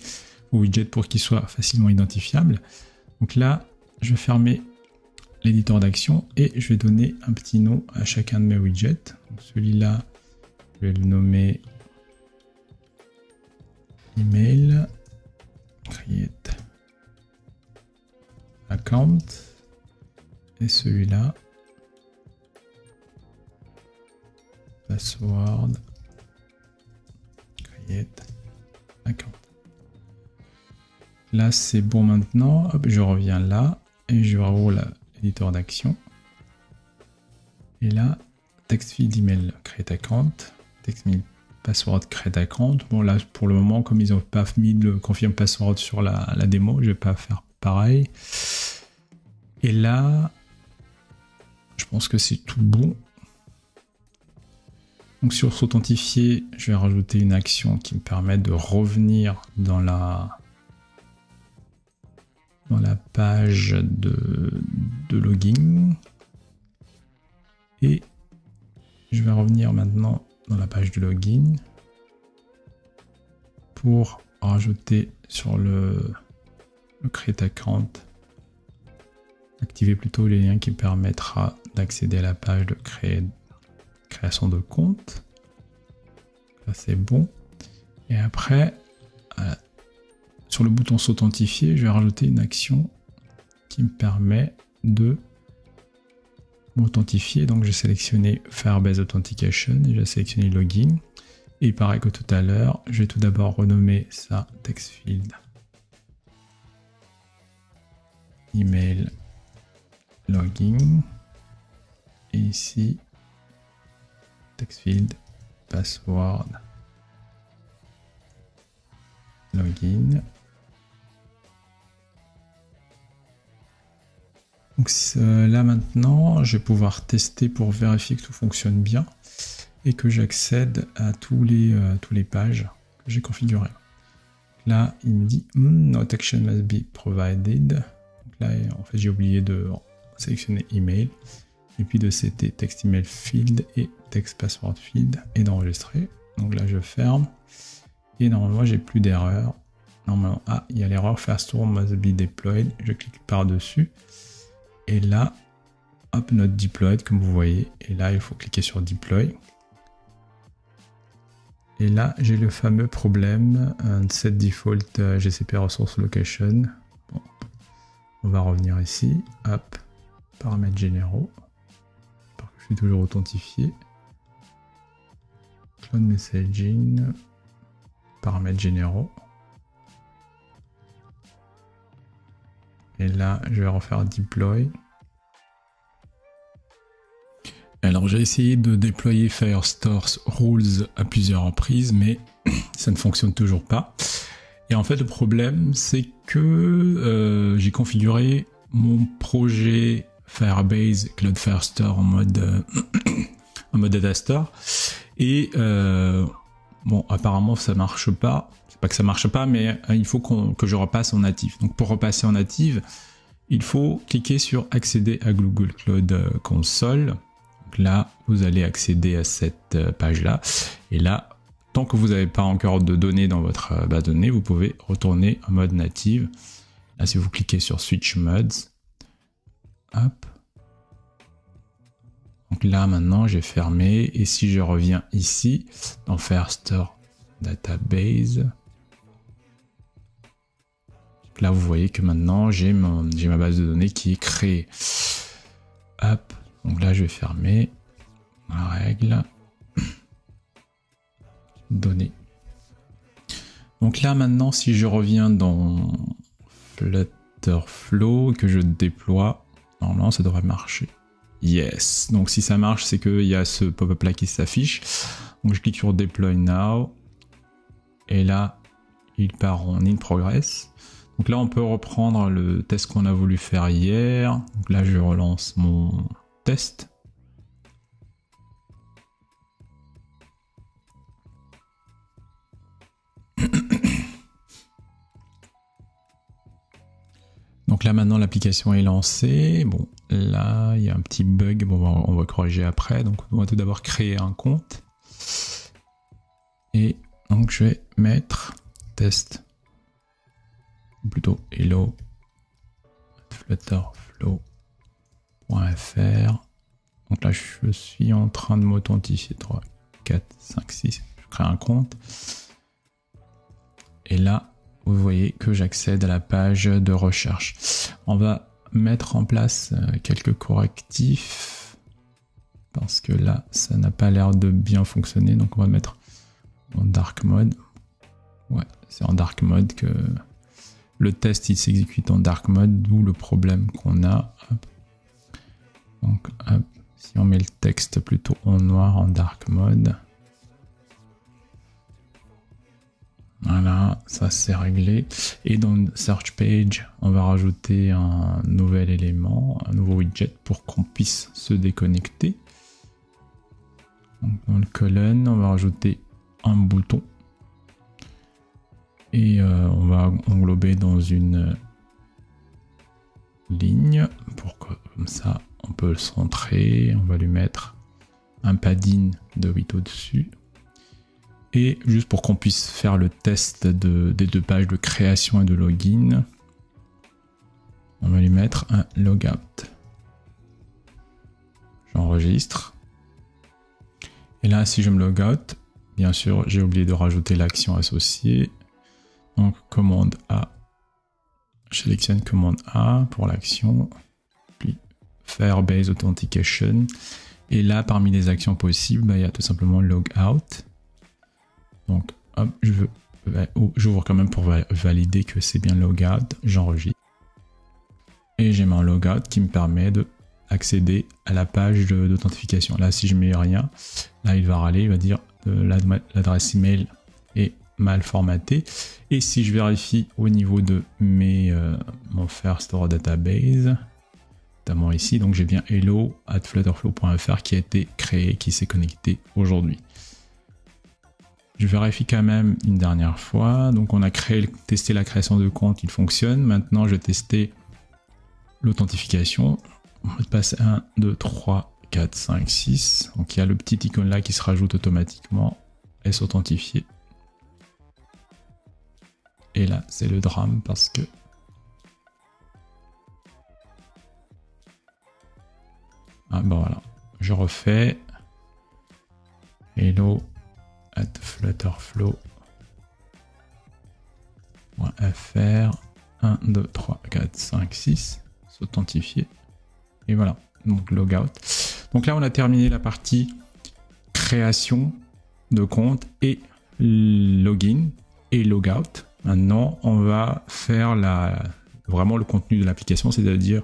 vos widgets pour qu'ils soient facilement identifiables. Donc là, je vais fermer l'éditeur d'action et je vais donner un petit nom à chacun de mes widgets. Celui-là, je vais le nommer email, create account, et celui-là, password, create account. Là, c'est bon maintenant. Hop, je reviens là et je roule l'éditeur d'action. Et là, text field email create account, text field password create account. Bon, là, pour le moment, comme ils n'ont pas mis le confirm password sur la démo, je vais pas faire pareil. Et là, je pense que c'est tout bon. Donc sur s'authentifier, je vais rajouter une action qui me permet de revenir dans la page de login. Et je vais revenir maintenant dans la page de login pour rajouter sur le create account, activer plutôt les liens qui permettra d'accéder à la page de création de compte. Là c'est bon. Et après, sur le bouton s'authentifier, je vais rajouter une action qui me permet de m'authentifier. Donc j'ai sélectionné Firebase Authentication et j'ai sélectionné Login. Et pareil que tout à l'heure, je vais tout d'abord renommer ça text field email login. Et ici, text field password login. Donc là maintenant, je vais pouvoir tester pour vérifier que tout fonctionne bien et que j'accède à tous les pages que j'ai configurées. Là, il me dit no action must be provided. Donc là, en fait, j'ai oublié de sélectionner email et puis de citer text email field et text password field et d'enregistrer. Donc là, je ferme et normalement, j'ai plus d'erreur. Normalement, il y a l'erreur first row must be deployed. Je clique par-dessus. Et là, hop, not deployed, comme vous voyez. Et là, il faut cliquer sur deploy. Et là, j'ai le fameux problème set default GCP resource location. Bon, on va revenir ici. Hop, paramètres généraux. Parce que je suis toujours authentifié. Cloud messaging. Paramètres généraux. Et là, je vais refaire deploy. Alors, j'ai essayé de déployer Firestore's Rules à plusieurs reprises, mais ça ne fonctionne toujours pas. Et en fait, le problème, c'est que j'ai configuré mon projet Firebase Cloud Firestore en mode data store. Et bon, apparemment, ça marche pas. C'est pas que ça marche pas, mais il faut que je repasse en native. Donc, pour repasser en native, il faut cliquer sur accéder à Google Cloud Console. Donc là, vous allez accéder à cette page-là. Et là, tant que vous n'avez pas encore de données dans votre base de données, vous pouvez retourner en mode native. Là, si vous cliquez sur Switch Modes, hop. Donc là, maintenant, j'ai fermé. Et si je reviens ici, dans Firestore Database, là, vous voyez que maintenant, j'ai ma base de données qui est créée. Hop. Donc là, je vais fermer la règle. Données. Donc là, maintenant, si je reviens dans Flutterflow, que je déploie, normalement, ça devrait marcher. Yes. Donc si ça marche, c'est qu'il y a ce pop-up là qui s'affiche. Donc je clique sur Deploy Now. Et là, il part en in progress. Donc là, on peut reprendre le test qu'on a voulu faire hier. Donc là, je relance mon test. Donc là, maintenant, l'application est lancée. Bon, là, il y a un petit bug. Bon, on va corriger après. Donc, on va tout d'abord créer un compte. Et donc, je vais mettre test. Ou plutôt hello flutterflow.fr. Donc là, je suis en train de m'authentifier. 3, 4, 5, 6. Je crée un compte. Et là, vous voyez que j'accède à la page de recherche. On va mettre en place quelques correctifs parce que là, ça n'a pas l'air de bien fonctionner. Donc, on va mettre en dark mode. Ouais, c'est en dark mode que le test il s'exécute en dark mode, d'où le problème qu'on a. Hop. Donc, hop, si on met le texte plutôt en noir en dark mode. Voilà, ça c'est réglé. Et dans Search Page, on va rajouter un nouvel élément, un nouveau widget pour qu'on puisse se déconnecter. Donc, dans le colonne, on va rajouter un bouton. Et on va englober dans une ligne pour que comme ça on peut le centrer. On va lui mettre un padding de 8 au-dessus. Et juste pour qu'on puisse faire le test des deux pages de création et de login, on va lui mettre un logout. J'enregistre. Et là, si je me logout, bien sûr, j'ai oublié de rajouter l'action associée. Donc, commande A. Je sélectionne commande A pour l'action. Puis, Firebase Authentication. Et là, parmi les actions possibles, il y a tout simplement logout. Donc, hop, j'ouvre quand même pour valider que c'est bien logout. J'enregistre. Et j'ai mon logout qui me permet d'accéder à la page d'authentification. Là, si je mets rien, là, il va râler, il va dire l'adresse email est mal formatée. Et si je vérifie au niveau de mon First Store Database, notamment ici, donc j'ai bien hello@flutterflow.fr qui a été créé, qui s'est connecté aujourd'hui. Je vérifie quand même une dernière fois. Donc on a testé la création de compte, il fonctionne. Maintenant, je vais tester l'authentification. On va passer 1, 2, 3, 4, 5, 6. Donc il y a le petit icône là qui se rajoute automatiquement et s'authentifier. Et là, c'est le drame parce que voilà. Je refais hello@flutterflow.fr 1, 2, 3, 4, 5, 6. S'authentifier. Et voilà. Donc logout. Donc là, on a terminé la partie création de compte et login et logout. Maintenant, on va faire vraiment le contenu de l'application, c'est-à-dire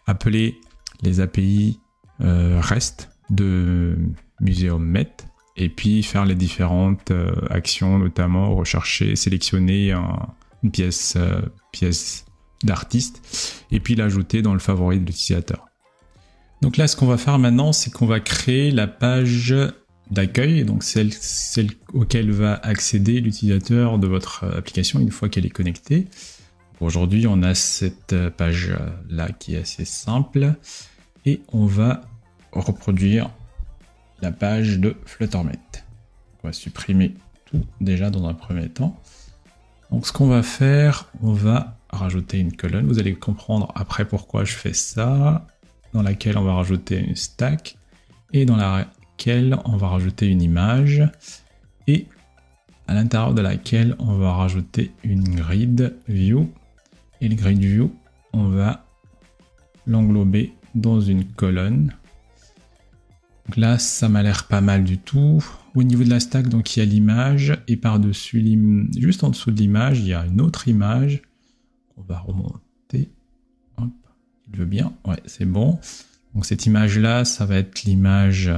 appeler les API REST de MuseumMet et puis faire les différentes actions, notamment rechercher, sélectionner une pièce d'artiste et puis l'ajouter dans le favori de l'utilisateur. Donc là, ce qu'on va faire maintenant, c'est qu'on va créer la page d'accueil, donc celle auquel va accéder l'utilisateur de votre application une fois qu'elle est connectée. Aujourd'hui, on a cette page-là qui est assez simple et on va reproduire la page de FlutterMet. On va supprimer tout déjà dans un premier temps. Donc ce qu'on va faire, on va rajouter une colonne. Vous allez comprendre après pourquoi je fais ça, dans laquelle on va rajouter une stack et dans laquelle on va rajouter une image et à l'intérieur de laquelle on va rajouter une grid view. Et le grid view, on va l'englober dans une colonne. Donc là, ça m'a l'air pas mal du tout. Au niveau de la stack, donc il y a l'image et par-dessus, juste en dessous de l'image, il y a une autre image. On va remonter. Hop, il veut bien. Ouais, c'est bon. Donc cette image-là, ça va être l'image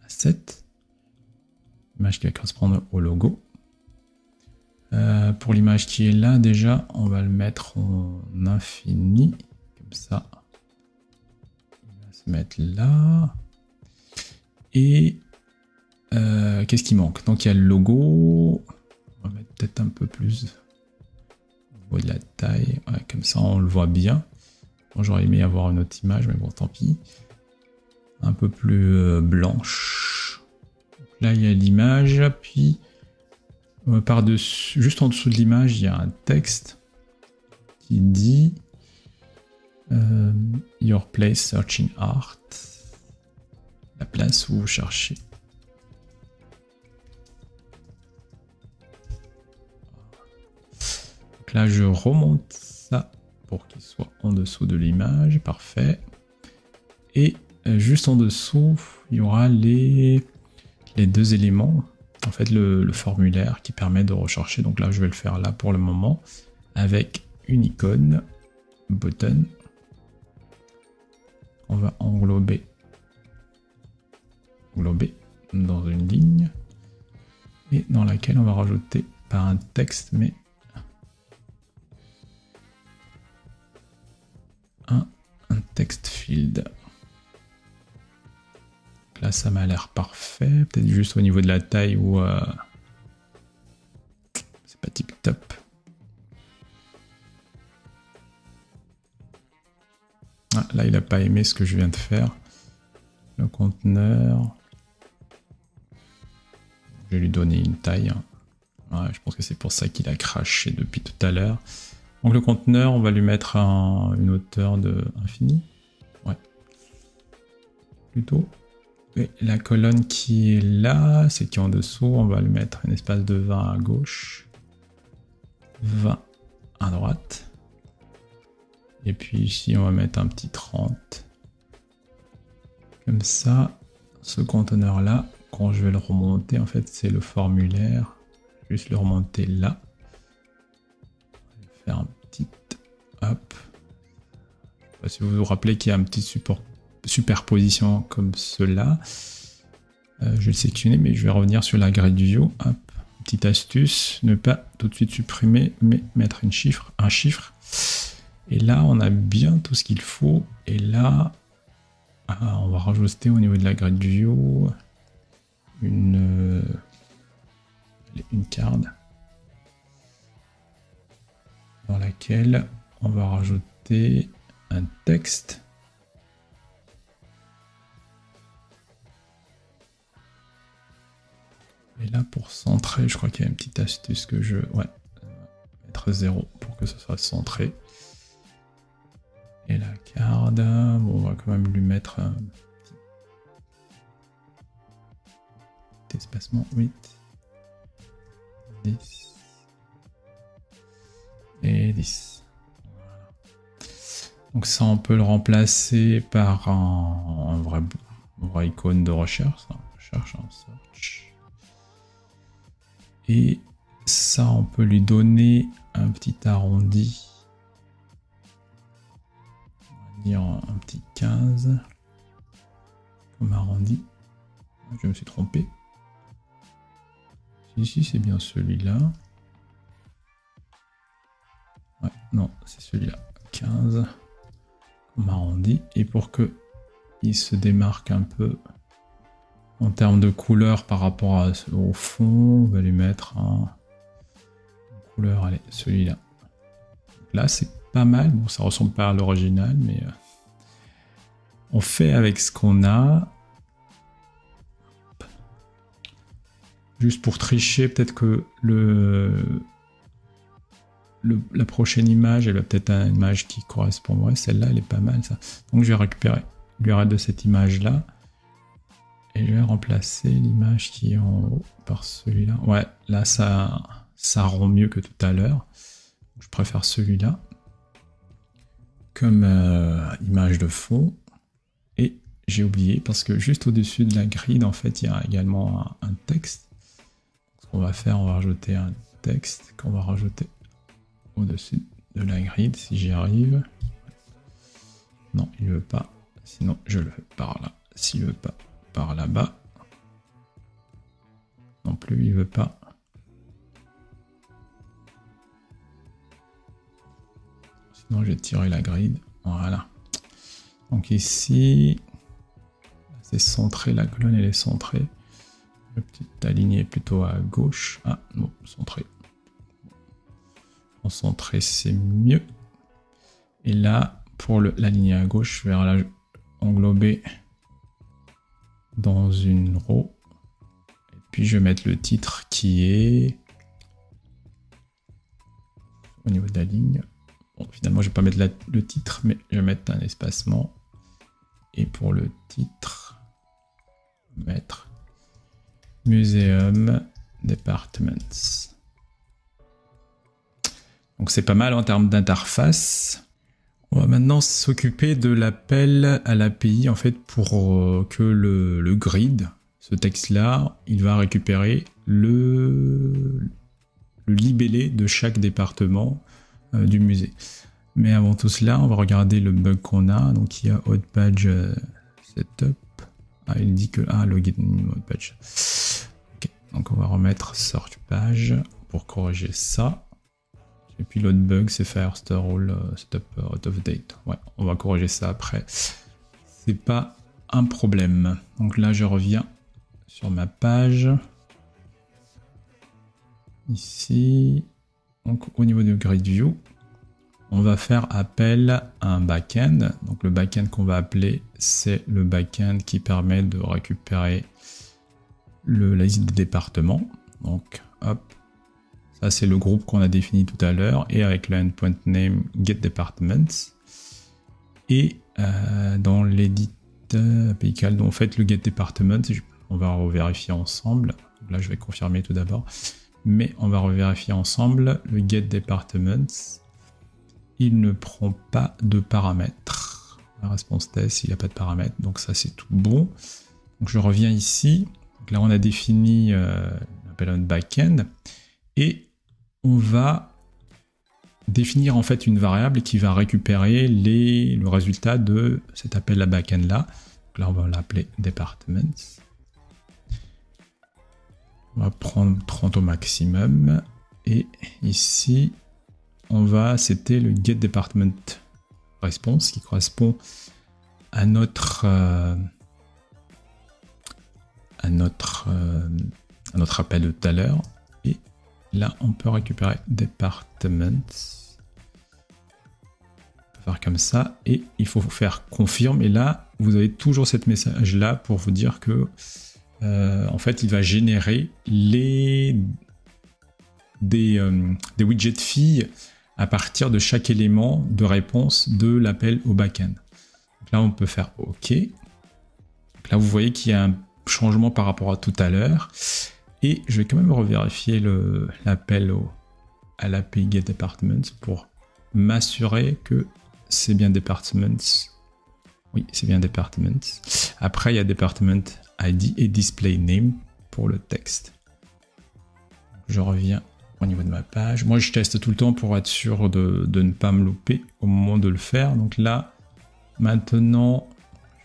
A7. L'image qui va correspondre au logo. Pour l'image qui est là, déjà, on va le mettre en infini. Comme ça. Il va se mettre là. Et qu'est-ce qui manque? Donc il y a le logo. On va mettre peut-être un peu plus au niveau de la taille. Ouais, comme ça, on le voit bien. Bon, j'aurais aimé avoir une autre image, mais bon, tant pis. Un peu plus blanche. Donc là, il y a l'image. Puis par-dessus, juste en dessous de l'image, il y a un texte qui dit Your place searching art. La place où vous cherchez. Donc là, je remonte ça pour qu'il soit en dessous de l'image. Parfait. Et juste en dessous, il y aura les deux éléments. En fait, le formulaire qui permet de rechercher. Donc là, je vais le faire là pour le moment avec une icône button. On va englober dans une ligne et dans laquelle on va rajouter pas un texte mais un text field. Là, ça m'a l'air parfait. Peut-être juste au niveau de la taille où c'est pas tip top. Ah, là, il n'a pas aimé ce que je viens de faire. Le conteneur. Je vais lui donner une taille. Ouais, je pense que c'est pour ça qu'il a craché depuis tout à l'heure. Donc le conteneur, on va lui mettre une hauteur de infini. Ouais. Plutôt. Et la colonne qui est là, c'est qui est en dessous, on va lui mettre un espace de 20 à gauche. 20 à droite. Et puis ici, on va mettre un petit 30. Comme ça, ce conteneur-là, quand je vais le remonter, en fait, c'est le formulaire. Juste le remonter là. Faire un petit hop. Je sais pas si vous vous rappelez qu'il y a un petit superposition comme cela. Je vais le sélectionner, mais je vais revenir sur la grille du view. Hop. Petite astuce, ne pas tout de suite supprimer, mais mettre un chiffre. Et là, on a bien tout ce qu'il faut. Et là, on va rajouter au niveau de la grille du view une carte dans laquelle on va rajouter un texte. Et là, pour centrer, je crois qu'il y a une petite astuce que je... Ouais, mettre 0 pour que ce soit centré. Et la carte, bon, on va quand même lui mettre un petit espacement 8, 10 et 10. Voilà. Donc ça, on peut le remplacer par un vrai icône de recherche. Search. Et ça, on peut lui donner un petit arrondi. On va dire un petit 15. Comme arrondi. Je me suis trompé. Si, c'est bien celui-là. Ouais, non, c'est celui-là. 15. Comme arrondi. Et pour que il se démarque un peu en termes de couleur par rapport au fond, on va lui mettre une couleur, allez, celui-là. Là, c'est pas mal. Bon, ça ressemble pas à l'original, mais on fait avec ce qu'on a. Juste pour tricher, peut-être que la prochaine image, elle a peut-être une image qui correspondrait. Celle-là, elle est pas mal, ça. Donc, je vais récupérer l'URL de cette image-là. Et je vais remplacer l'image qui est en haut par celui-là. Ouais, là, ça rend mieux que tout à l'heure. Je préfère celui-là comme image de fond. Et j'ai oublié, parce que juste au-dessus de la grille, en fait, il y a également un texte. Ce qu'on va faire, on va rajouter un texte qu'on va rajouter au-dessus de la grille, si j'y arrive. Non, il ne veut pas. Sinon, je le fais par là. S'il ne veut pas, par là-bas. Non plus, il veut pas. Sinon, je vais tirer la grille. Voilà. Donc ici, c'est centré, la colonne elle est centrée. Le petit aligné plutôt à gauche. Ah non, centré. En centré, c'est mieux. Et là, pour l'aligner à gauche, je vais là englober dans une row. Et puis je vais mettre le titre qui est au niveau de la ligne. Bon, finalement, je vais pas mettre le titre, mais je vais mettre un espacement. Et pour le titre, mettre Museum Departments. Donc c'est pas mal en termes d'interface. On va maintenant s'occuper de l'appel à l'API en fait pour que le grid, ce texte-là, il va récupérer le libellé de chaque département du musée. Mais avant tout cela, on va regarder le bug qu'on a. Donc il y a Hot Page Setup. Ah, il dit que login Hot Page. Ok, donc on va remettre Search Page pour corriger ça. Et puis l'autre bug, c'est Firewall Setup Out of Date. Ouais, on va corriger ça après. C'est pas un problème. Donc là, je reviens sur ma page. Ici, donc au niveau du grid view, on va faire appel à un backend. Donc le backend qu'on va appeler, c'est le backend qui permet de récupérer la liste des départements. Donc hop, ça c'est le groupe qu'on a défini tout à l'heure et avec le endpoint name getDepartments. Et dans l'edit API call, donc en fait le getDepartments, on va revérifier ensemble. Là je vais confirmer tout d'abord. Mais on va revérifier ensemble, le getDepartments, il ne prend pas de paramètres. La response test, il n'y a pas de paramètres, donc ça c'est tout bon. Donc je reviens ici, donc là on a défini l'appel on backend, et on va définir en fait une variable qui va récupérer le résultat de cet appel à backend là. Donc là on va l'appeler departments. On va prendre 30 au maximum. Et ici, c'était le getDepartmentResponse qui correspond à notre appel de tout à l'heure. Et là, on peut récupérer departments. On peut faire comme ça. Et il faut faire confirme. Et là, vous avez toujours cette message là pour vous dire que en fait, il va générer des widgets filles à partir de chaque élément de réponse de l'appel au backend. Donc là, on peut faire OK. Donc là, vous voyez qu'il y a un changement par rapport à tout à l'heure. Et je vais quand même revérifier l'appel à l'API getDepartments pour m'assurer que c'est bien departments. Oui, c'est bien departments. Après, il y a department ID et display name pour le texte. Je reviens au niveau de ma page. Moi, je teste tout le temps pour être sûr de ne pas me louper au moment de le faire. Donc là, maintenant,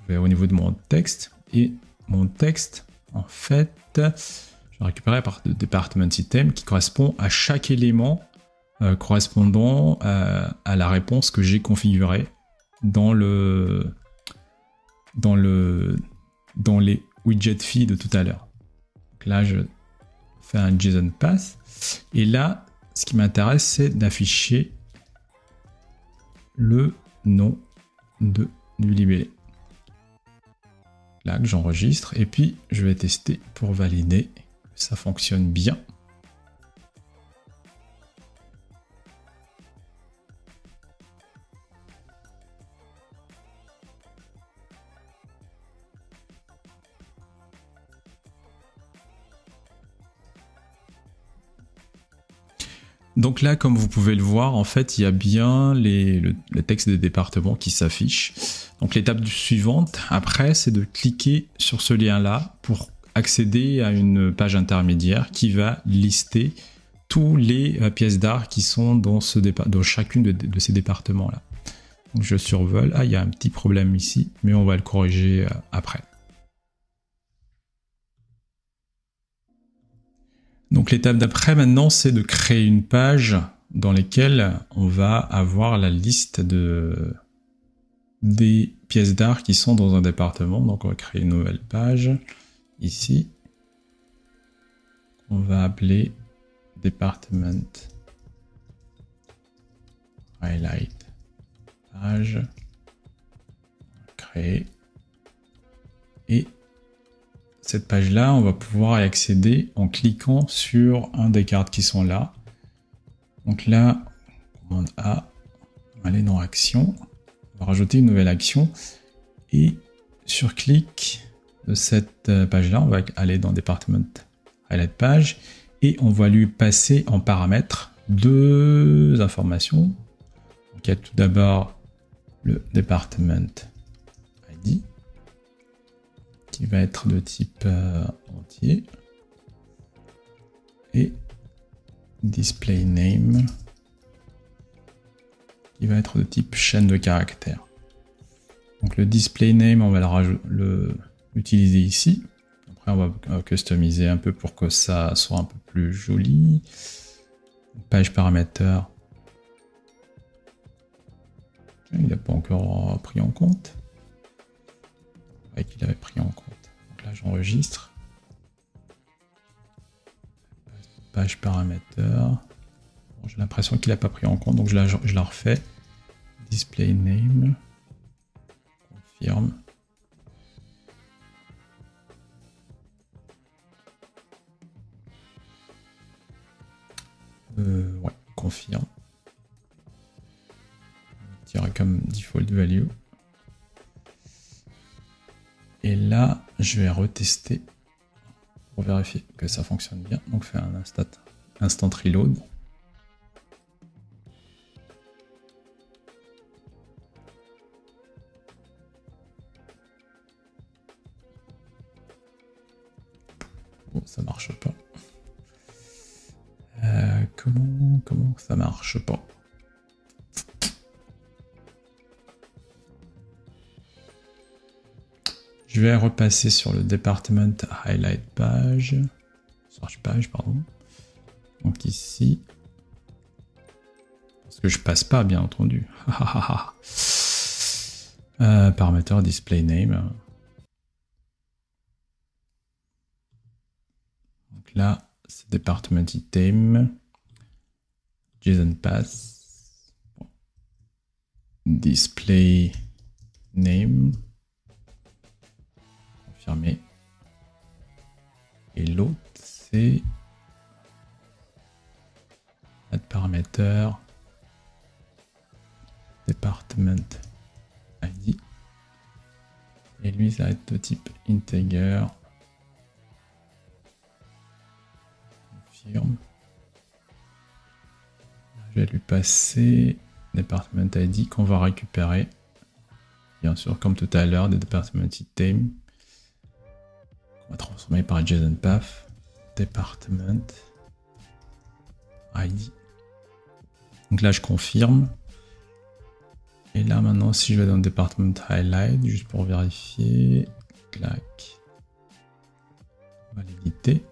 je vais au niveau de mon texte. Et mon texte, en fait, je vais récupérer à partir de department item qui correspond à chaque élément correspondant à la réponse que j'ai configurée dans les widget feed de tout à l'heure. Donc là, je fais un JSON path. Et là, ce qui m'intéresse, c'est d'afficher le nom du libellé. Là, que j'enregistre. Et puis, je vais tester pour valider que ça fonctionne bien. Donc là, comme vous pouvez le voir, en fait, il y a bien le texte des départements qui s'affiche. Donc l'étape suivante, après, c'est de cliquer sur ce lien-là pour accéder à une page intermédiaire qui va lister tous les pièces d'art qui sont dans chacune de ces départements-là. Donc je survole. Ah, il y a un petit problème ici, mais on va le corriger après. Donc l'étape d'après maintenant, c'est de créer une page dans laquelle on va avoir la liste des pièces d'art qui sont dans un département. Donc on va créer une nouvelle page ici. On va appeler Department Highlight Page. Créer. Et cette page-là, on va pouvoir y accéder en cliquant sur un des cartes qui sont là. Donc là, commande A, on va aller dans Action, on va rajouter une nouvelle action, et sur clic de cette page-là, on va aller dans Department Highlight Page, et on va lui passer en paramètres deux informations. Donc il y a tout d'abord le Department ID, qui va être de type entier, et display name qui va être de type chaîne de caractères. Donc le display name, on va l'utiliser ici. Après on va customiser un peu pour que ça soit un peu plus joli. Page paramètres, il n'a pas encore pris en compte. Il j'enregistre. Page paramètres. Bon, j'ai l'impression qu'il n'a pas pris en compte, donc je la refais. Display name. Confirme. Ouais, confirme. On dirait comme default value. Et là, je vais retester pour vérifier que ça fonctionne bien. Donc, faire un instant reload. Bon, ça marche pas. Comment ça marche pas? Je vais repasser sur le Department Highlight Page. Search Page, pardon. Donc ici. Parce que je passe pas, bien entendu. Paramètre Display Name. Donc là, c'est Department Item. JSON Path. Display Name. Confirmé. Et l'autre, c'est add parameter department ID. Et lui, ça va être de type integer. Confirme. Je vais lui passer department ID qu'on va récupérer. Bien sûr, comme tout à l'heure, des department item. On va transformer par JSON Path, Department ID. Donc là, je confirme. Et là, maintenant, si je vais dans Department Highlight, juste pour vérifier, clac, on va l'éditer.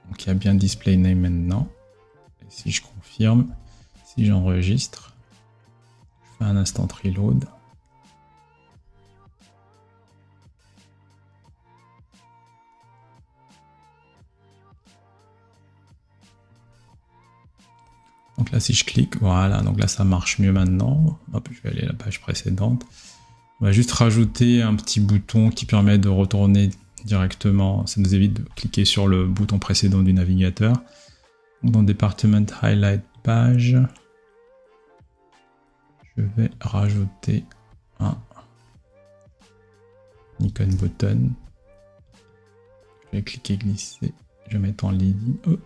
Donc il y a bien Display Name maintenant. Et si je confirme, si j'enregistre, je fais un instant reload. Donc là, si je clique, voilà, donc là, ça marche mieux maintenant. Hop, je vais aller à la page précédente. On va juste rajouter un petit bouton qui permet de retourner directement. Ça nous évite de cliquer sur le bouton précédent du navigateur. Donc dans Department Highlight Page, je vais rajouter un icon button. Je vais cliquer, glisser. Je vais mettre en leading. Oh.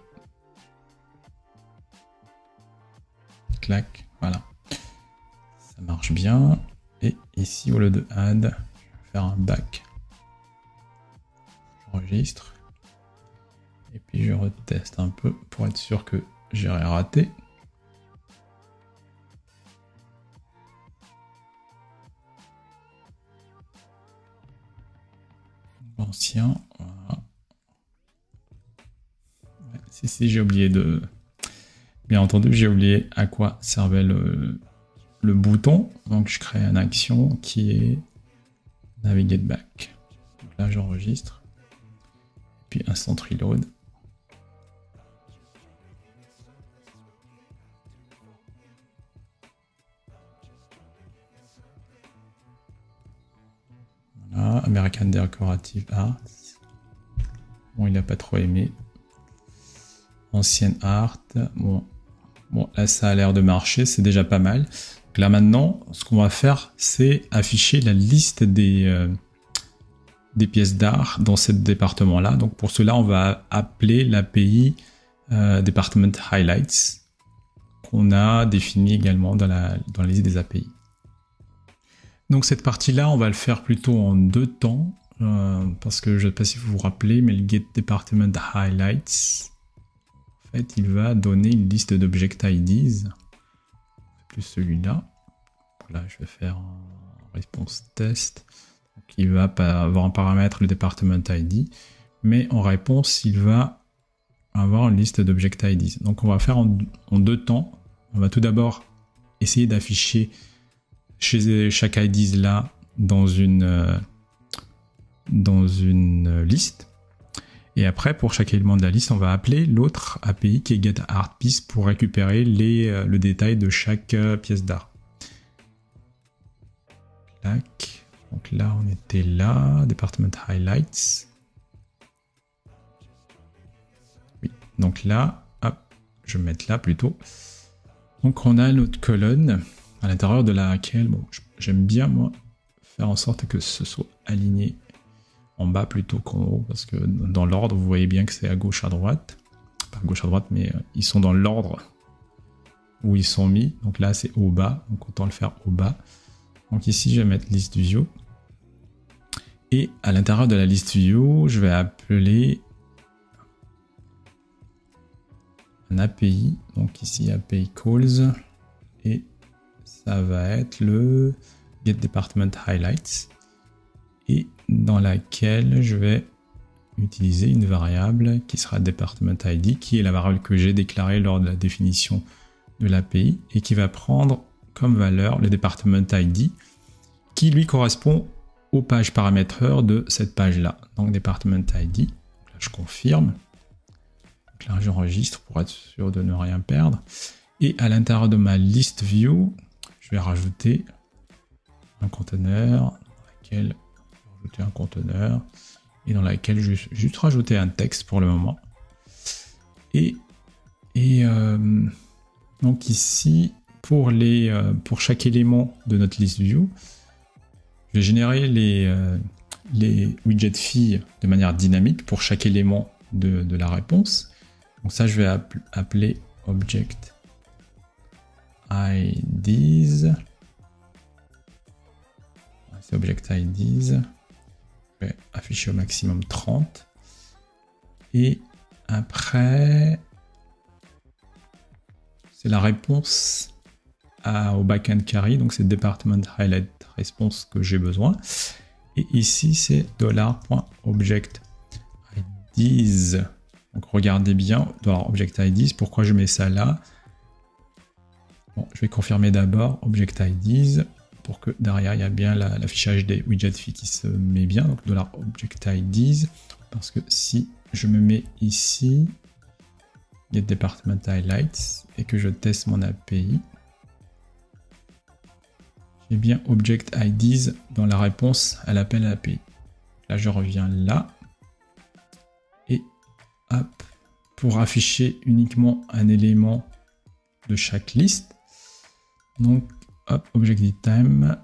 Clac, voilà. Ça marche bien. Et ici, au lieu de add, je vais faire un back. J'enregistre. Et puis je reteste un peu pour être sûr que j'ai rien raté. L'ancien, voilà. Ouais, si, j'ai oublié de... Bien entendu, j'ai oublié à quoi servait le bouton. Donc je crée une action qui est Navigate Back. Donc là, j'enregistre. Puis Instant Reload. Voilà, American Decorative Arts. Bon, il n'a pas trop aimé. Ancienne Art. Bon, là, ça a l'air de marcher, c'est déjà pas mal. Donc là, maintenant, ce qu'on va faire, c'est afficher la liste des pièces d'art dans ce département-là. Donc pour cela, on va appeler l'API Department Highlights qu'on a défini également dans la liste des API. Donc cette partie-là, on va le faire plutôt en deux temps, parce que je ne sais pas si vous vous rappelez, mais le Get Department Highlights, en fait, il va donner une liste d'object IDs, plus celui-là. Là, je vais faire un response test. Donc, il va pas avoir un paramètre, le Department ID, mais en réponse, il va avoir une liste d'object IDs. Donc on va faire en deux temps. On va tout d'abord essayer d'afficher chez chaque IDs là dans une dans une liste. Et après, pour chaque élément de la liste, on va appeler l'autre API qui est getArtPiece pour récupérer le détail de chaque pièce d'art. Donc là, on était là, Department Highlights. Oui, donc là, hop, je vais mettre là plutôt. Donc on a notre colonne à l'intérieur de laquelle, bon, j'aime bien moi faire en sorte que ce soit aligné en bas plutôt qu'en haut, parce que dans l'ordre, vous voyez bien que c'est à gauche, à droite. Pas à gauche, à droite, mais ils sont dans l'ordre où ils sont mis. Donc là, c'est au bas, donc autant le faire au bas. Donc ici, je vais mettre list view. Et à l'intérieur de la list view, je vais appeler un API. Donc ici, API calls. Et ça va être le getDepartmentHighlights. Et dans laquelle je vais utiliser une variable qui sera departmentID, qui est la variable que j'ai déclarée lors de la définition de l'API, et qui va prendre comme valeur le departmentID, qui lui correspond aux pages paramétreurs de cette page-là. Donc departmentID, donc là je confirme, donc là j'enregistre pour être sûr de ne rien perdre, et à l'intérieur de ma list view, je vais rajouter un conteneur dans lequel ajouter un conteneur et dans laquelle je vais juste rajouter un texte pour le moment. Et donc ici, pour chaque élément de notre list view, je vais générer les widgets filles de manière dynamique pour chaque élément de la réponse. Donc ça, je vais appeler object IDs. C'est object IDs. Je vais afficher au maximum 30. Et après, c'est la réponse au backend carry, donc c'est department highlight response que j'ai besoin. Et ici, c'est $object_IDs. Donc regardez bien, $object_IDs, pourquoi je mets ça là? Bon, je vais confirmer d'abord object IDs pour que derrière il y a bien l'affichage des widgets filles qui se met bien, donc $object IDs, parce que si je me mets ici, getDepartmentHighlights, et que je teste mon API, j'ai bien object IDs dans la réponse à l'appel à l'API. Là je reviens là, et hop, pour afficher uniquement un élément de chaque liste. Donc, hop, object_time,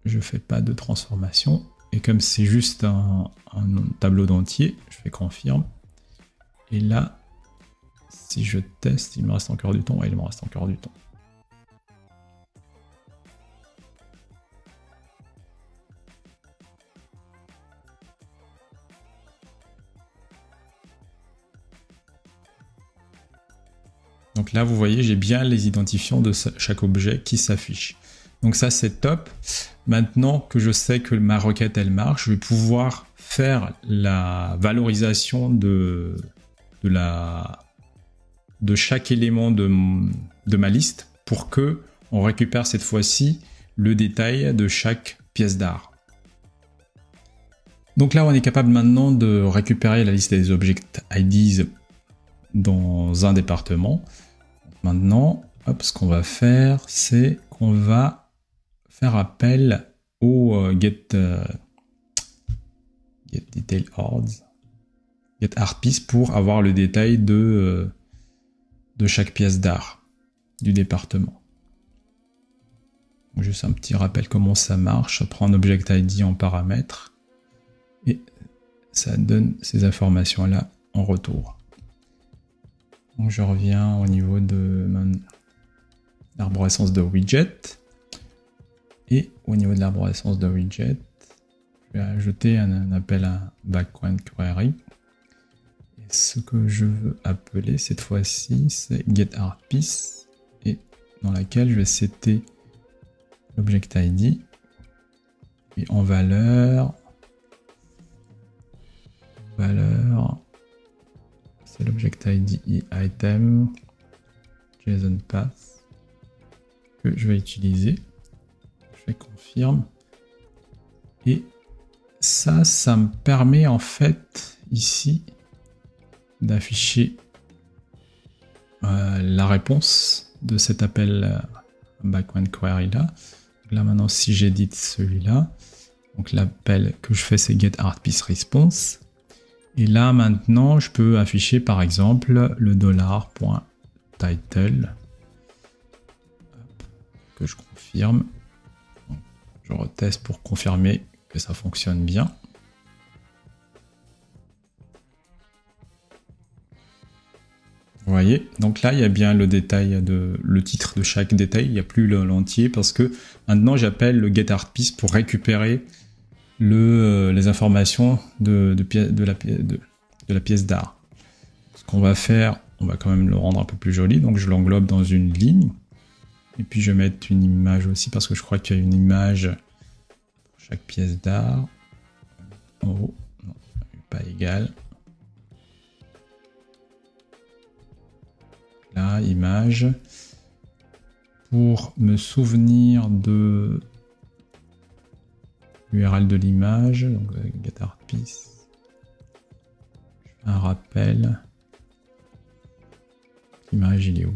je fais pas de transformation. Et comme c'est juste un tableau d'entier, je fais confirme. Et là, si je teste, il me reste encore du temps. Ouais, il me reste encore du temps. Donc là, vous voyez, j'ai bien les identifiants de chaque objet qui s'affiche. Donc ça, c'est top. Maintenant que je sais que ma requête, elle marche, je vais pouvoir faire la valorisation de chaque élément de ma liste pour que on récupère cette fois-ci le détail de chaque pièce d'art. Donc là, on est capable maintenant de récupérer la liste des object IDs dans un département. Maintenant, hop, ce qu'on va faire, c'est qu'on va faire appel au getArtPiece pour avoir le détail de chaque pièce d'art du département. Donc, juste un petit rappel comment ça marche. Je prends un object ID en paramètre et ça donne ces informations-là en retour. Donc je reviens au niveau de l'arborescence de widget. Et au niveau de l'arborescence de widget, je vais ajouter un appel à background query. Et ce que je veux appeler cette fois-ci, c'est getArtPiece, et dans laquelle je vais setter l'object ID. Et en valeur, c'est l'object ID item JSON path que je vais utiliser. Je fais confirme et ça me permet en fait ici d'afficher la réponse de cet appel background query là. Là maintenant, si j'édite celui-là, donc l'appel que je fais c'est getArtPieceResponse. Et là maintenant, je peux afficher par exemple le $.title que je confirme. Je reteste pour confirmer que ça fonctionne bien. Vous voyez, donc là il y a bien le détail le titre de chaque détail, il n'y a plus l'entier parce que maintenant j'appelle le getArtPiece pour récupérer les informations de la pièce d'art. Ce qu'on va faire, on va quand même le rendre un peu plus joli, donc je l'englobe dans une ligne. Et puis je vais mettre une image aussi parce que je crois qu'il y a une image pour chaque pièce d'art. En haut, non, pas égal. Là, image. Pour me souvenir de l'URL de l'image, donc getArtPiece. Je fais un rappel. L'image, il est où?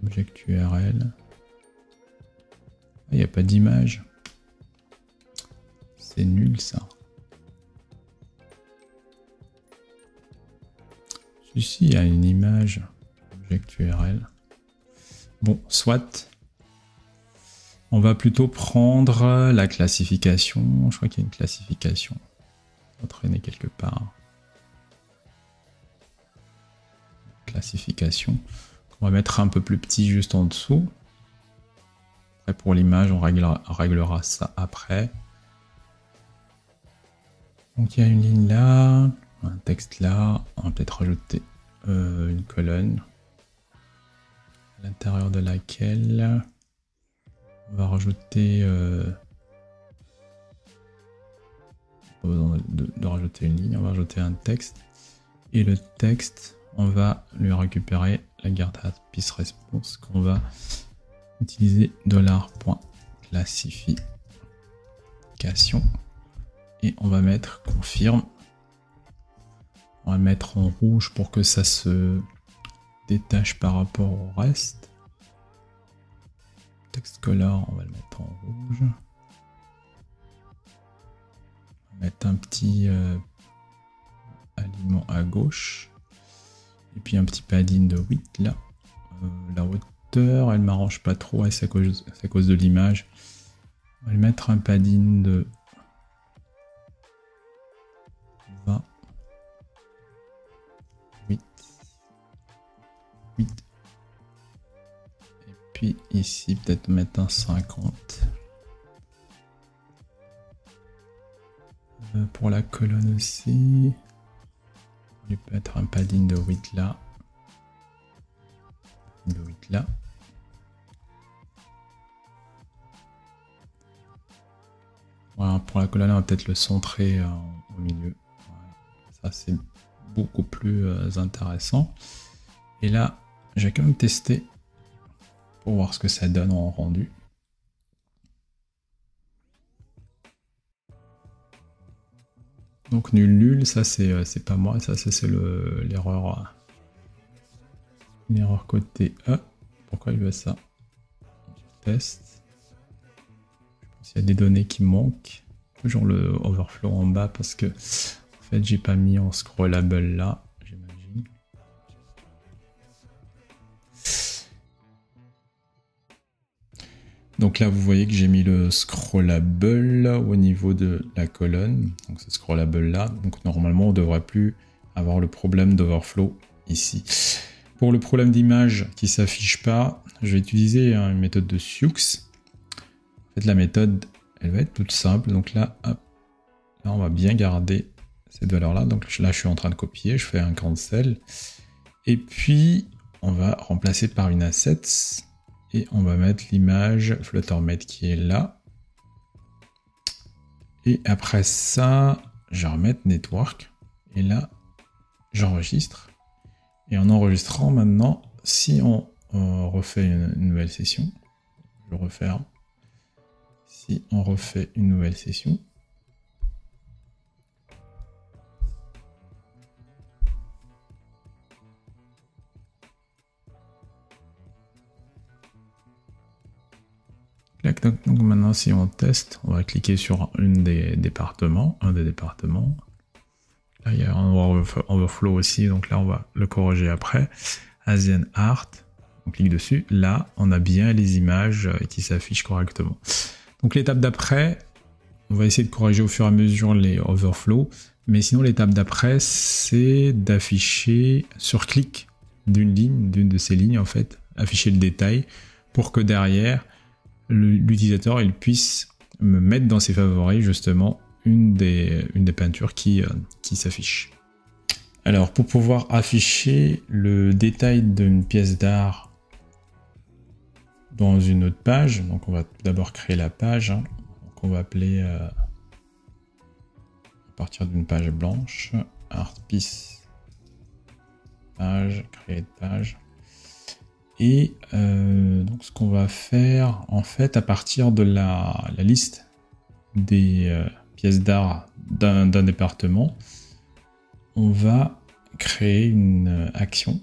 Object URL. Il n'y a pas d'image. C'est nul ça. Ici, il y a une image. Object URL. Bon, soit. On va plutôt prendre la classification. Je crois qu'il y a une classification. Ça va traîner quelque part. Classification. On va mettre un peu plus petit juste en dessous. Après pour l'image, on réglera ça après. Donc il y a une ligne là, un texte là, on va peut-être rajouter une colonne à l'intérieur de laquelle on va rajouter pas besoin de rajouter une ligne, on va rajouter un texte et le texte on va lui récupérer la getArtPieceResponse qu'on va utiliser $.classification et on va mettre confirme. On va mettre en rouge pour que ça se détache par rapport au reste. Text color, on va le mettre en rouge. On va mettre un petit aliment à gauche. Et puis un petit padding de 8 là. La hauteur, elle m'arrange pas trop, ouais, c'est à cause de l'image. On va lui mettre un padding de 20. 8. Et puis ici, peut-être mettre un 50. Pour la colonne aussi. On lui peut mettre un padding de 8 là. De 8 là. Voilà, pour la colonne, on va peut-être le centrer au milieu. Voilà. Ça, c'est beaucoup plus intéressant. Et là, j'ai quand même testé pour voir ce que ça donne en rendu. Donc nul, ça c'est pas moi, ça c'est l'erreur côté E. Pourquoi il veut ça? Test. Je pense qu'il y a des données qui manquent. Toujours le overflow en bas parce que en fait j'ai pas mis en scrollable là, j'imagine. Donc là vous voyez que j'ai mis le scrollable au niveau de la colonne. Donc ce scrollable là. Donc normalement on devrait plus avoir le problème d'overflow ici. Pour le problème d'image qui s'affiche pas, je vais utiliser une méthode de Sioux. En fait la méthode elle va être toute simple. Donc là, hop, là on va bien garder cette valeur là. Donc là je suis en train de copier, je fais un cancel. Et puis on va remplacer par une assets. Et on va mettre l'image FlutterMate qui est là. Et après ça, je vais remettre Network. Et là, j'enregistre. Et en enregistrant maintenant, si on refait une nouvelle session, je referme. Si on refait une nouvelle session, donc maintenant si on teste, on va cliquer sur un des départements. Là il y a un overflow aussi, donc là on va le corriger après. Asian Art, on clique dessus, là on a bien les images qui s'affichent correctement. Donc l'étape d'après, on va essayer de corriger au fur et à mesure les overflows, mais sinon l'étape d'après c'est d'afficher sur clic d'une de ces lignes en fait, afficher le détail pour que derrière l'utilisateur il puisse me mettre dans ses favoris justement une des peintures qui s'affiche. Alors pour pouvoir afficher le détail d'une pièce d'art dans une autre page, donc on va tout d'abord créer la page, hein, qu'on va appeler à partir d'une page blanche, art piece page, créer de page. Et donc ce qu'on va faire en fait à partir de la liste des pièces d'art d'un département, on va créer une action.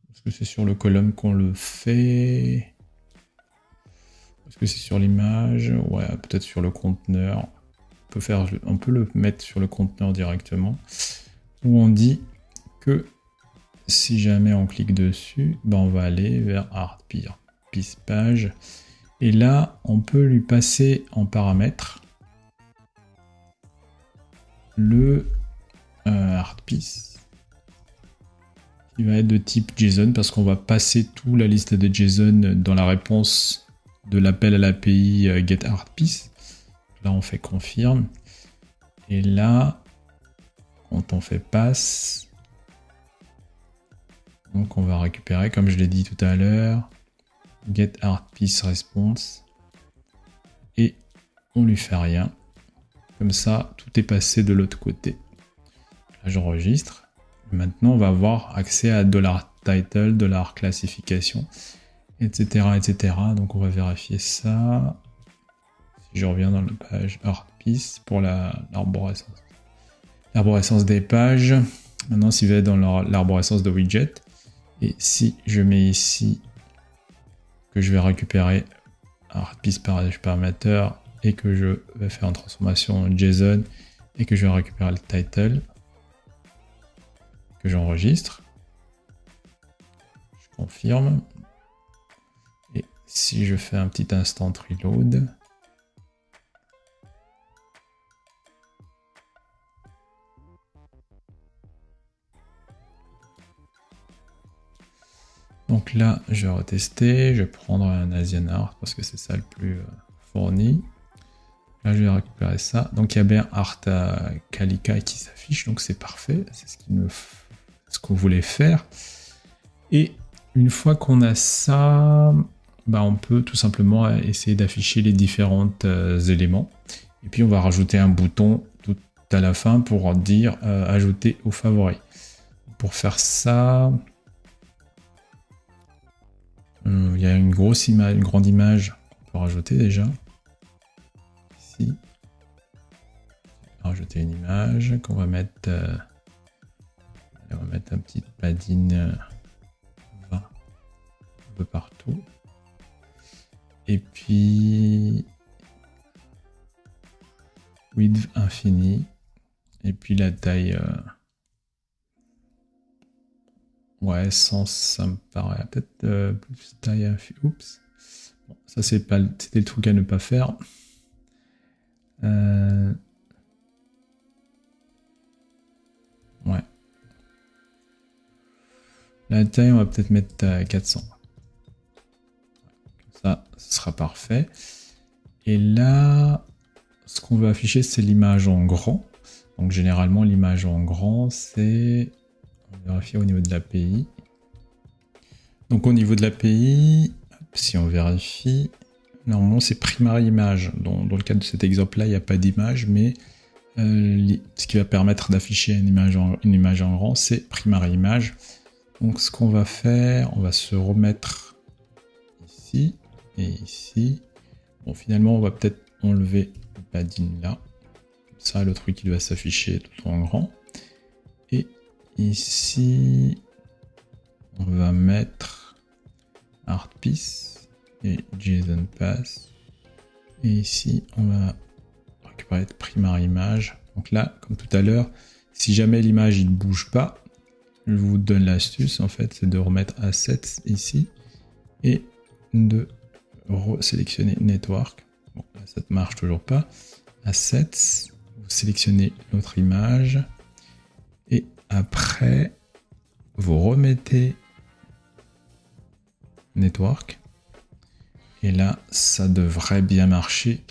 Est-ce que c'est sur le colonne qu'on le fait? Est-ce que c'est sur l'image? Ouais, peut-être sur le conteneur. On peut le mettre sur le conteneur directement. Où on dit que si jamais on clique dessus, ben on va aller vers Art Piece Page. Et là, on peut lui passer en paramètre le Art Piece qui va être de type JSON parce qu'on va passer toute la liste de JSON dans la réponse de l'appel à l'API getArtPiece. Là, on fait confirme. Et là, quand on fait pass, donc on va récupérer, comme je l'ai dit tout à l'heure, getArtPieceResponse et on lui fait rien. Comme ça, tout est passé de l'autre côté. Là, j'enregistre. Maintenant, on va avoir accès à $title, $classification, etc., etc. Donc, on va vérifier ça. Si je reviens dans la page ArtPiece pour l'arborescence. L'arborescence des pages. Maintenant, si vous êtes dans l'arborescence de widget, et si je mets ici que je vais récupérer ArtPiece paramètre et que je vais faire une transformation JSON et que je vais récupérer le title que j'enregistre, je confirme. Et si je fais un petit instant reload, donc là, je vais retester, je vais prendre un Asian Art parce que c'est ça le plus fourni. Là, je vais récupérer ça. Donc, il y a bien Art Calica qui s'affiche, donc c'est parfait. C'est ce qu'on voulait faire. Et une fois qu'on a ça, bah, on peut tout simplement essayer d'afficher les différents éléments. Et puis, on va rajouter un bouton tout à la fin pour dire ajouter aux favoris. Pour faire ça, il y a une grande image qu'on peut rajouter déjà. Ici. Rajouter une image qu'on va mettre. On va mettre un petit padding 20 un peu partout. Et puis width infini. Et puis la taille. Ouais, 100, ça me paraît peut-être plus taille infini. Oups. Bon, ça c'était le truc à ne pas faire. Ouais. La taille, on va peut-être mettre à 400. Comme ça, ce sera parfait. Et là, ce qu'on veut afficher, c'est l'image en grand. Donc généralement, l'image en grand, c'est... On va vérifier au niveau de l'API. Donc au niveau de l'API, si on vérifie, normalement c'est primary image. Dans le cas de cet exemple-là, il n'y a pas d'image, mais ce qui va permettre d'afficher une image en grand, c'est primary image. Donc ce qu'on va faire, on va se remettre ici et ici. Bon, finalement, on va peut-être enlever le padding là. Comme ça, le truc, il va s'afficher tout en grand. Et ici, on va mettre ArtPiece et JSON Path. Et ici, on va récupérer de primary image. Donc là, comme tout à l'heure, si jamais l'image ne bouge pas, je vous donne l'astuce, en fait, c'est de remettre Assets ici et de resélectionner Network. Bon, là, ça ne marche toujours pas. Assets, vous sélectionnez notre image et après, vous remettez Network. Et là, ça devrait bien marcher.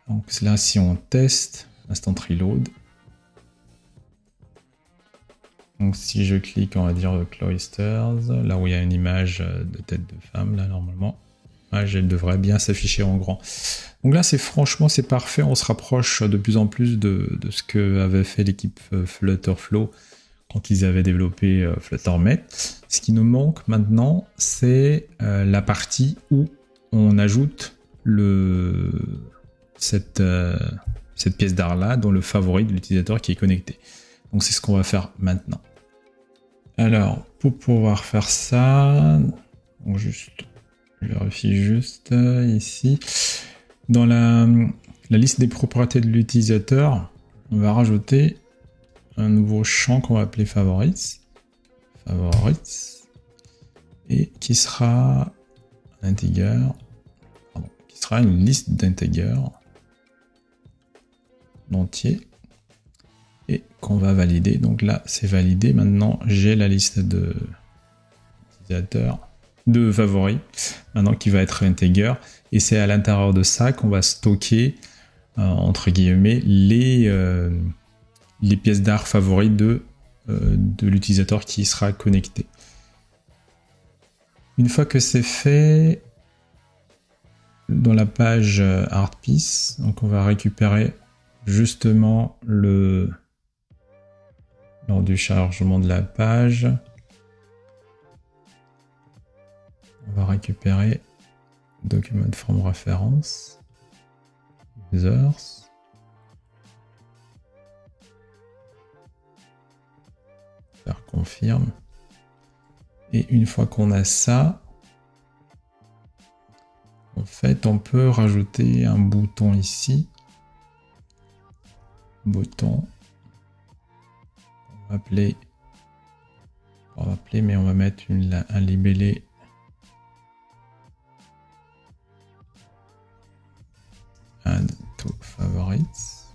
Donc là, si on teste, instant reload. Donc si je clique, on va dire Cloisters, là où il y a une image de tête de femme, là normalement, elle devrait bien s'afficher en grand. Donc là, franchement, c'est parfait. On se rapproche de plus en plus de ce que avait fait l'équipe Flutterflow quand ils avaient développé FlutterMate. Ce qui nous manque maintenant, c'est la partie où on ajoute cette pièce d'art là dans le favori de l'utilisateur qui est connecté. Donc c'est ce qu'on va faire maintenant. Alors, pour pouvoir faire ça, je vérifie juste ici. Dans la liste des propriétés de l'utilisateur, on va rajouter un nouveau champ qu'on va appeler Favorites. Et qui sera un integer, qui sera une liste d'integers d'entiers et qu'on va valider. Donc là, c'est validé. Maintenant, j'ai la liste de utilisateurs, de favoris, maintenant qui va être integer. Et c'est à l'intérieur de ça qu'on va stocker, entre guillemets, les pièces d'art favoris de l'utilisateur qui sera connecté. Une fois que c'est fait, dans la page ArtPiece, donc on va récupérer justement lors du chargement de la page, on va récupérer document from reference, users, faire confirme, et une fois qu'on a ça, en fait, on peut rajouter un bouton ici. Bouton. On va appeler, mais on va mettre un libellé. Add to favorites.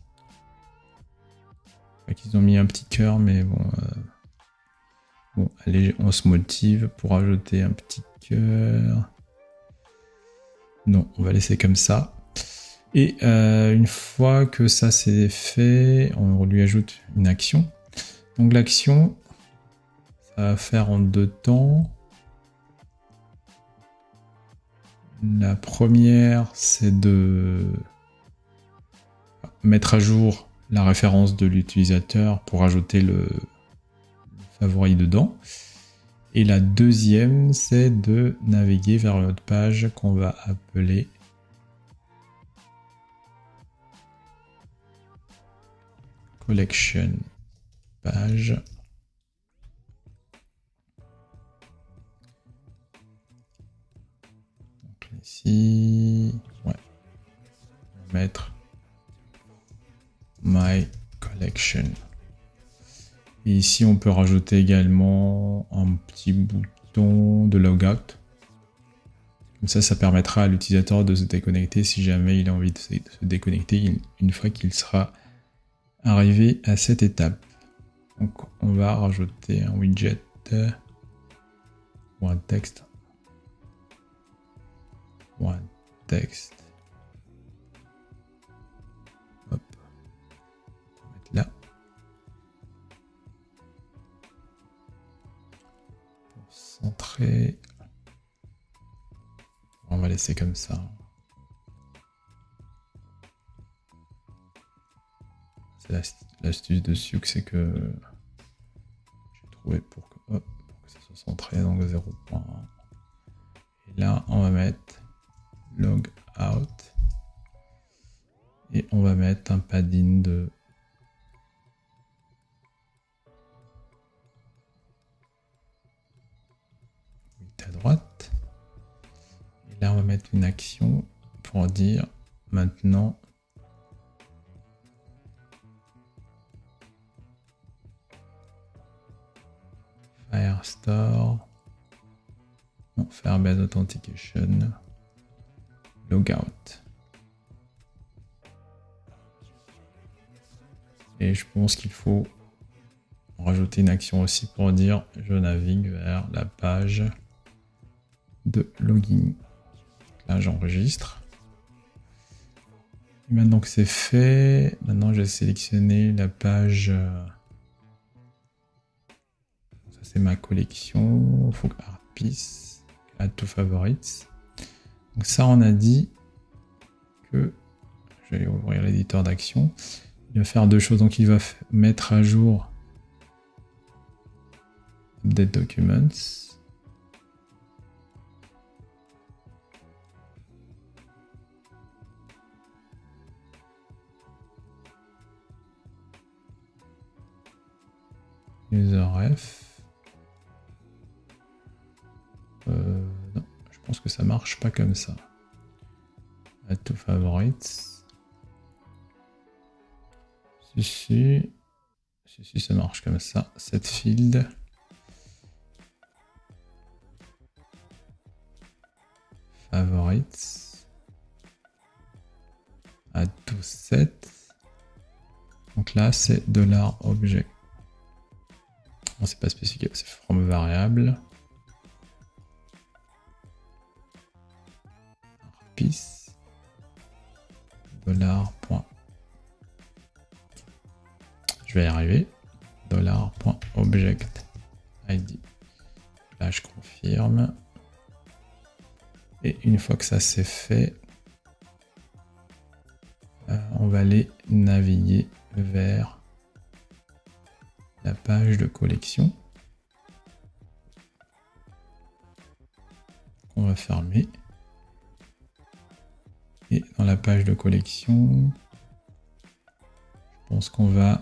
Ils ont mis un petit cœur, mais bon. Bon, allez, on se motive pour ajouter un petit cœur. Non, on va laisser comme ça. Et une fois que ça c'est fait, on lui ajoute une action. Donc l'action, ça va faire en 2 temps. La première, c'est de mettre à jour la référence de l'utilisateur pour ajouter le favori dedans. Et la deuxième, c'est de naviguer vers l'autre page qu'on va appeler collection page. Donc ici, ouais, on va mettre my collection. Et ici, on peut rajouter également un petit bouton de logout. Comme ça permettra à l'utilisateur de se déconnecter si jamais il a envie de se déconnecter une fois qu'il sera arrivé à cette étape. Donc, on va rajouter un widget ou un texte. Ou un texte. Hop. On va mettre là. Centrer. On va laisser comme ça. C'est l'astuce dessus que c'est que j'ai trouvé pour que ça soit 213, donc 0.1. Et là, on va mettre log out. Et on va mettre un padding de 8 à droite. Et là, on va mettre une action pour dire maintenant Firestore, non, Firebase Authentication, Logout. Et je pense qu'il faut rajouter une action aussi pour dire je navigue vers la page de login. Là, j'enregistre. Et maintenant que c'est fait, maintenant je vais sélectionner la page. Ça, c'est ma collection. Il faut que Art Piece, Add to Favorites. Donc, ça, on a dit que je vais ouvrir l'éditeur d'action. Il va faire deux choses. Donc, il va mettre à jour Update Documents. Userref. Non, je pense que ça marche pas comme ça. Add to Favorites. Si, ça marche comme ça. Set field. Favorites. Add to set. Donc là, c'est $object. Non, c'est pas spécifié, c'est from variable. Piece. $. Je vais y arriver. $object ID. Là, je confirme. Et une fois que ça c'est fait, on va aller naviguer vers la page de collection qu'on va fermer. Et dans la page de collection, je pense qu'on va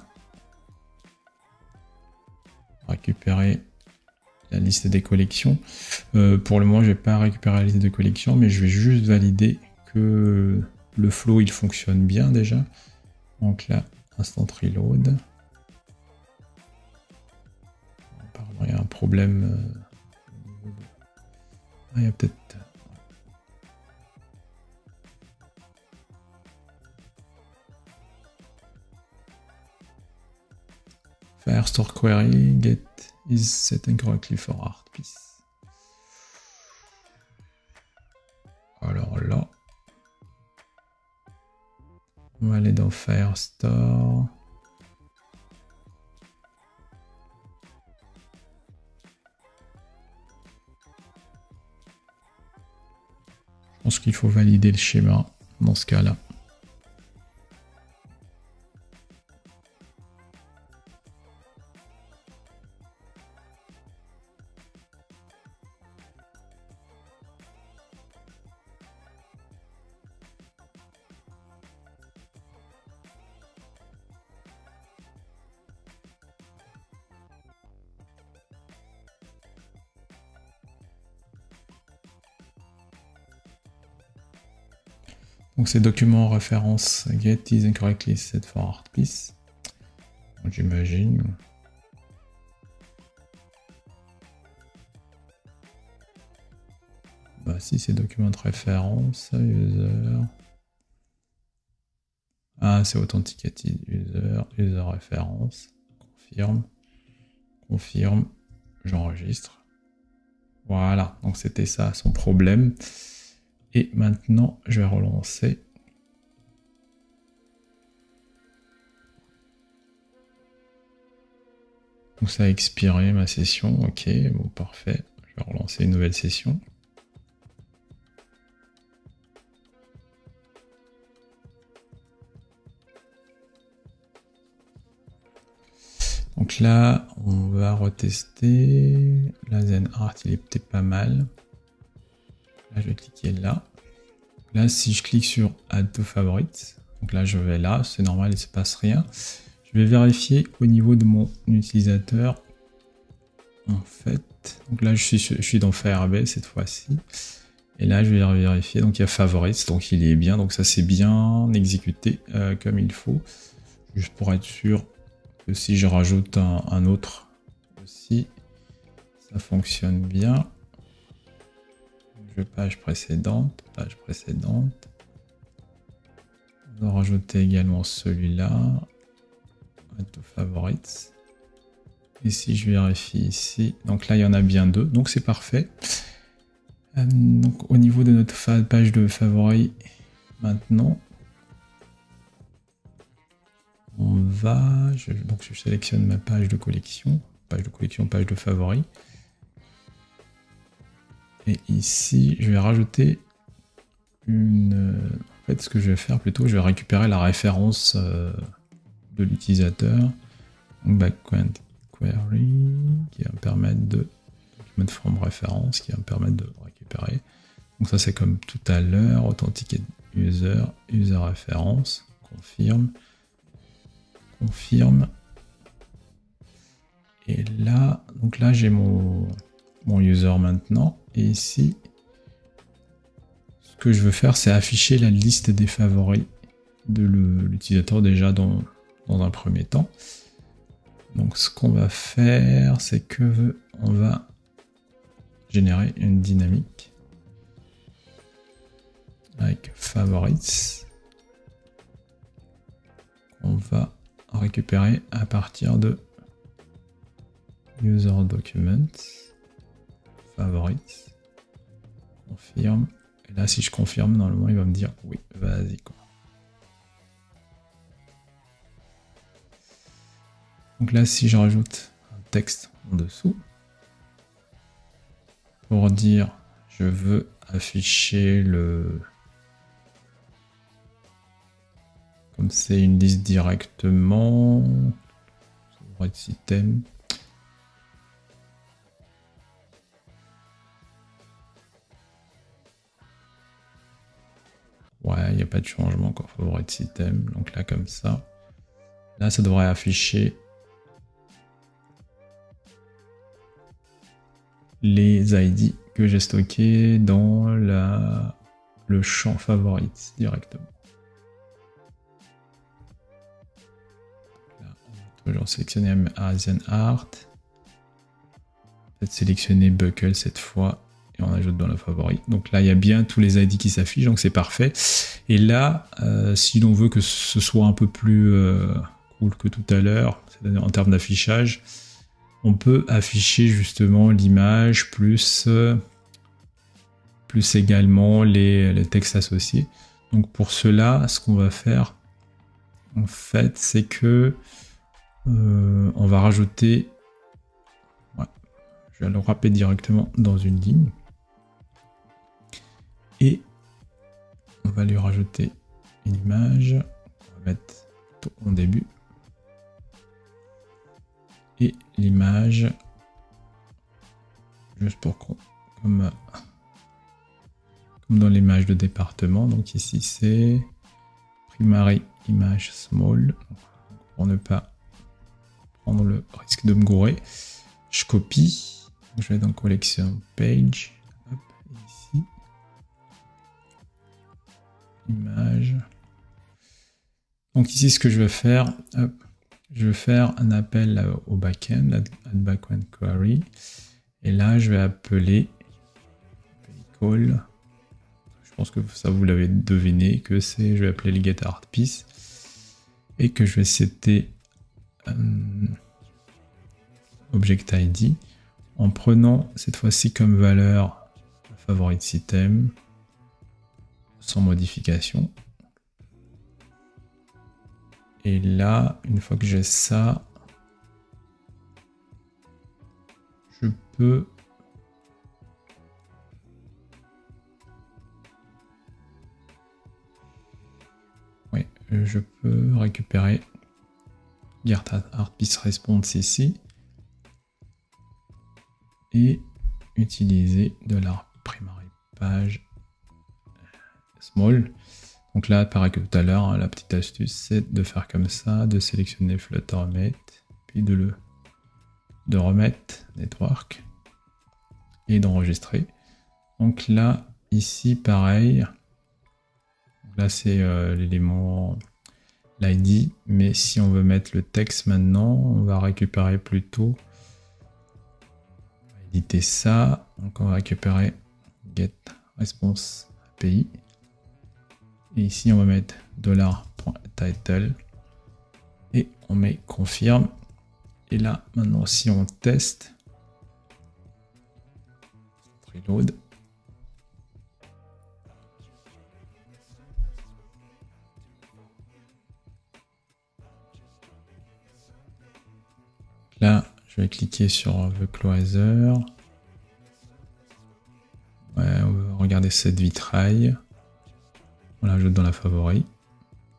récupérer la liste des collections. Pour le moment, je vais pas récupérer la liste de collections, mais je vais juste valider que le flow il fonctionne bien déjà. Donc là, instant reload. Pardon, il y a un problème. Ah, il y a peut-être. Firestore query get is set incorrectly for art piece. Alors là, on va aller dans Firestore. Je pense qu'il faut valider le schéma dans ce cas-là. Donc ces documents en référence get is incorrectly set for art piece. J'imagine. Bah si c'est document de référence, user. Ah c'est authenticated user référence. Confirme, j'enregistre. Voilà, donc c'était ça son problème. Et maintenant, je vais relancer. Donc ça a expiré ma session. Ok, bon parfait. Je vais relancer une nouvelle session. Donc là, On va retester. La Zen Art, il est peut-être pas mal. Là, je vais cliquer là. Là, si je clique sur Add to Favorites, donc là, je vais là, c'est normal, il ne se passe rien. Je vais vérifier au niveau de mon utilisateur. En fait, donc là, je suis dans Firebase cette fois-ci. Et là, je vais vérifier. Donc, il y a Favorites, donc il est bien. Donc, ça, c'est bien exécuté comme il faut. Juste pour être sûr que si je rajoute un autre aussi, ça fonctionne bien. Page précédente, page précédente. On va rajouter également celui-là. Add to Favorites. Et si je vérifie ici, donc là il y en a bien deux, donc c'est parfait. Donc au niveau de notre page de favoris, maintenant, on va, donc je sélectionne ma page de collection, page de favoris. Et ici, je vais rajouter une... En fait, ce que je vais faire plutôt, je vais récupérer la référence de l'utilisateur. Background query, qui va me permettre de... document from référence, qui va me permettre de récupérer. Donc ça, c'est comme tout à l'heure, authenticate user, user référence, confirme, confirme. Et là, donc là, j'ai mon user maintenant. Et ici, ce que je veux faire, c'est afficher la liste des favoris de l'utilisateur déjà dans un premier temps. Donc ce qu'on va faire, c'est que on va générer une dynamique avec favorites. On va récupérer à partir de user document, favorites, confirme. Et là, si je confirme, normalement, il va me dire oui, vas-y quoi. Donc là, si je rajoute un texte en dessous, pour dire je veux afficher le... Comme c'est une liste directement, favorite item. Ouais, il n'y a pas de changement encore, favorite item. Donc là, comme ça. Là, ça devrait afficher les ID que j'ai stockés dans le champ favorites directement. Là, on va toujours sélectionner Asian Art. Peut-être sélectionner Buckle cette fois. Et on ajoute dans le favori. Donc là, il y a bien tous les ID qui s'affichent, donc c'est parfait. Et là, si l'on veut que ce soit un peu plus cool que tout à l'heure, c'est-à-dire en termes d'affichage, on peut afficher justement l'image plus également les textes associés. Donc pour cela, ce qu'on va faire, en fait, c'est que on va rajouter... Ouais, je vais le wrapper directement dans une ligne. Et on va lui rajouter une image, on va mettre en début. Et l'image, juste pour comme dans l'image de département, donc ici c'est primary image small, pour ne pas prendre le risque de me gourer. Je copie, je vais dans collection page, hop, ici. Image. Donc ici, ce que je vais faire, hop, je vais faire un appel au backend, add backend query, et là je vais appeler call. Je pense que ça vous l'avez deviné que c'est, je vais appeler le get art piece et que je vais setter object ID en prenant cette fois-ci comme valeur favorite item sans modification. Et là, une fois que j'ai ça, je peux récupérer get art piece response ici et utiliser $primary page small. Donc là, pareil que tout à l'heure, hein, la petite astuce, c'est de faire comme ça, de sélectionner Fluttermate, puis de remettre Network et d'enregistrer. Donc là, ici, pareil. Là, c'est l'élément, l'ID, mais si on veut mettre le texte maintenant, on va récupérer plutôt, on va éditer ça, donc on va récupérer getResponse API. Et ici, on va mettre $.title et on met confirme. Et là, maintenant, si on teste, reload, là, je vais cliquer sur The Closer. Ouais, on va regarder cette vitraille. On l'ajoute dans la favori.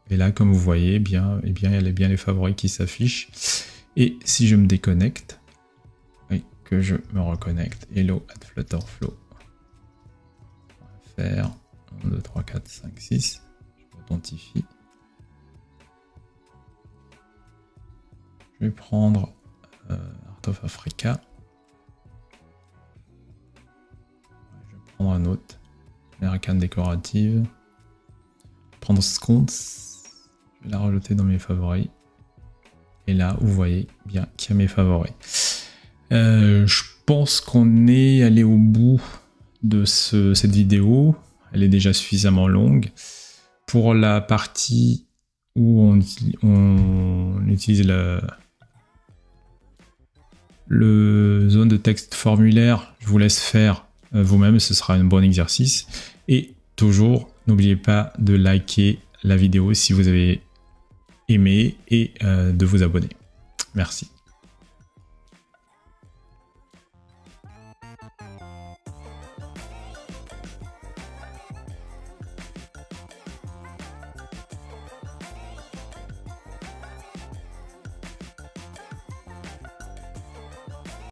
Et là, comme vous voyez, il y a bien les favoris qui s'affichent. Et si je me déconnecte, et que je me reconnecte, hello at Flutterflow. On va faire 1, 2, 3, 4, 5, 6. Je m'authentifie. Je vais prendre Art of Africa. Je vais prendre un autre. American Decorative. Prendre Sconce, je vais la rajouter dans mes favoris. Et là, vous voyez bien qu'il y a mes favoris. Je pense qu'on est allé au bout de cette vidéo. Elle est déjà suffisamment longue. Pour la partie où on utilise le zone de texte formulaire, je vous laisse faire vous-même, ce sera un bon exercice. Et toujours, n'oubliez pas de liker la vidéo si vous avez aimé et de vous abonner. Merci.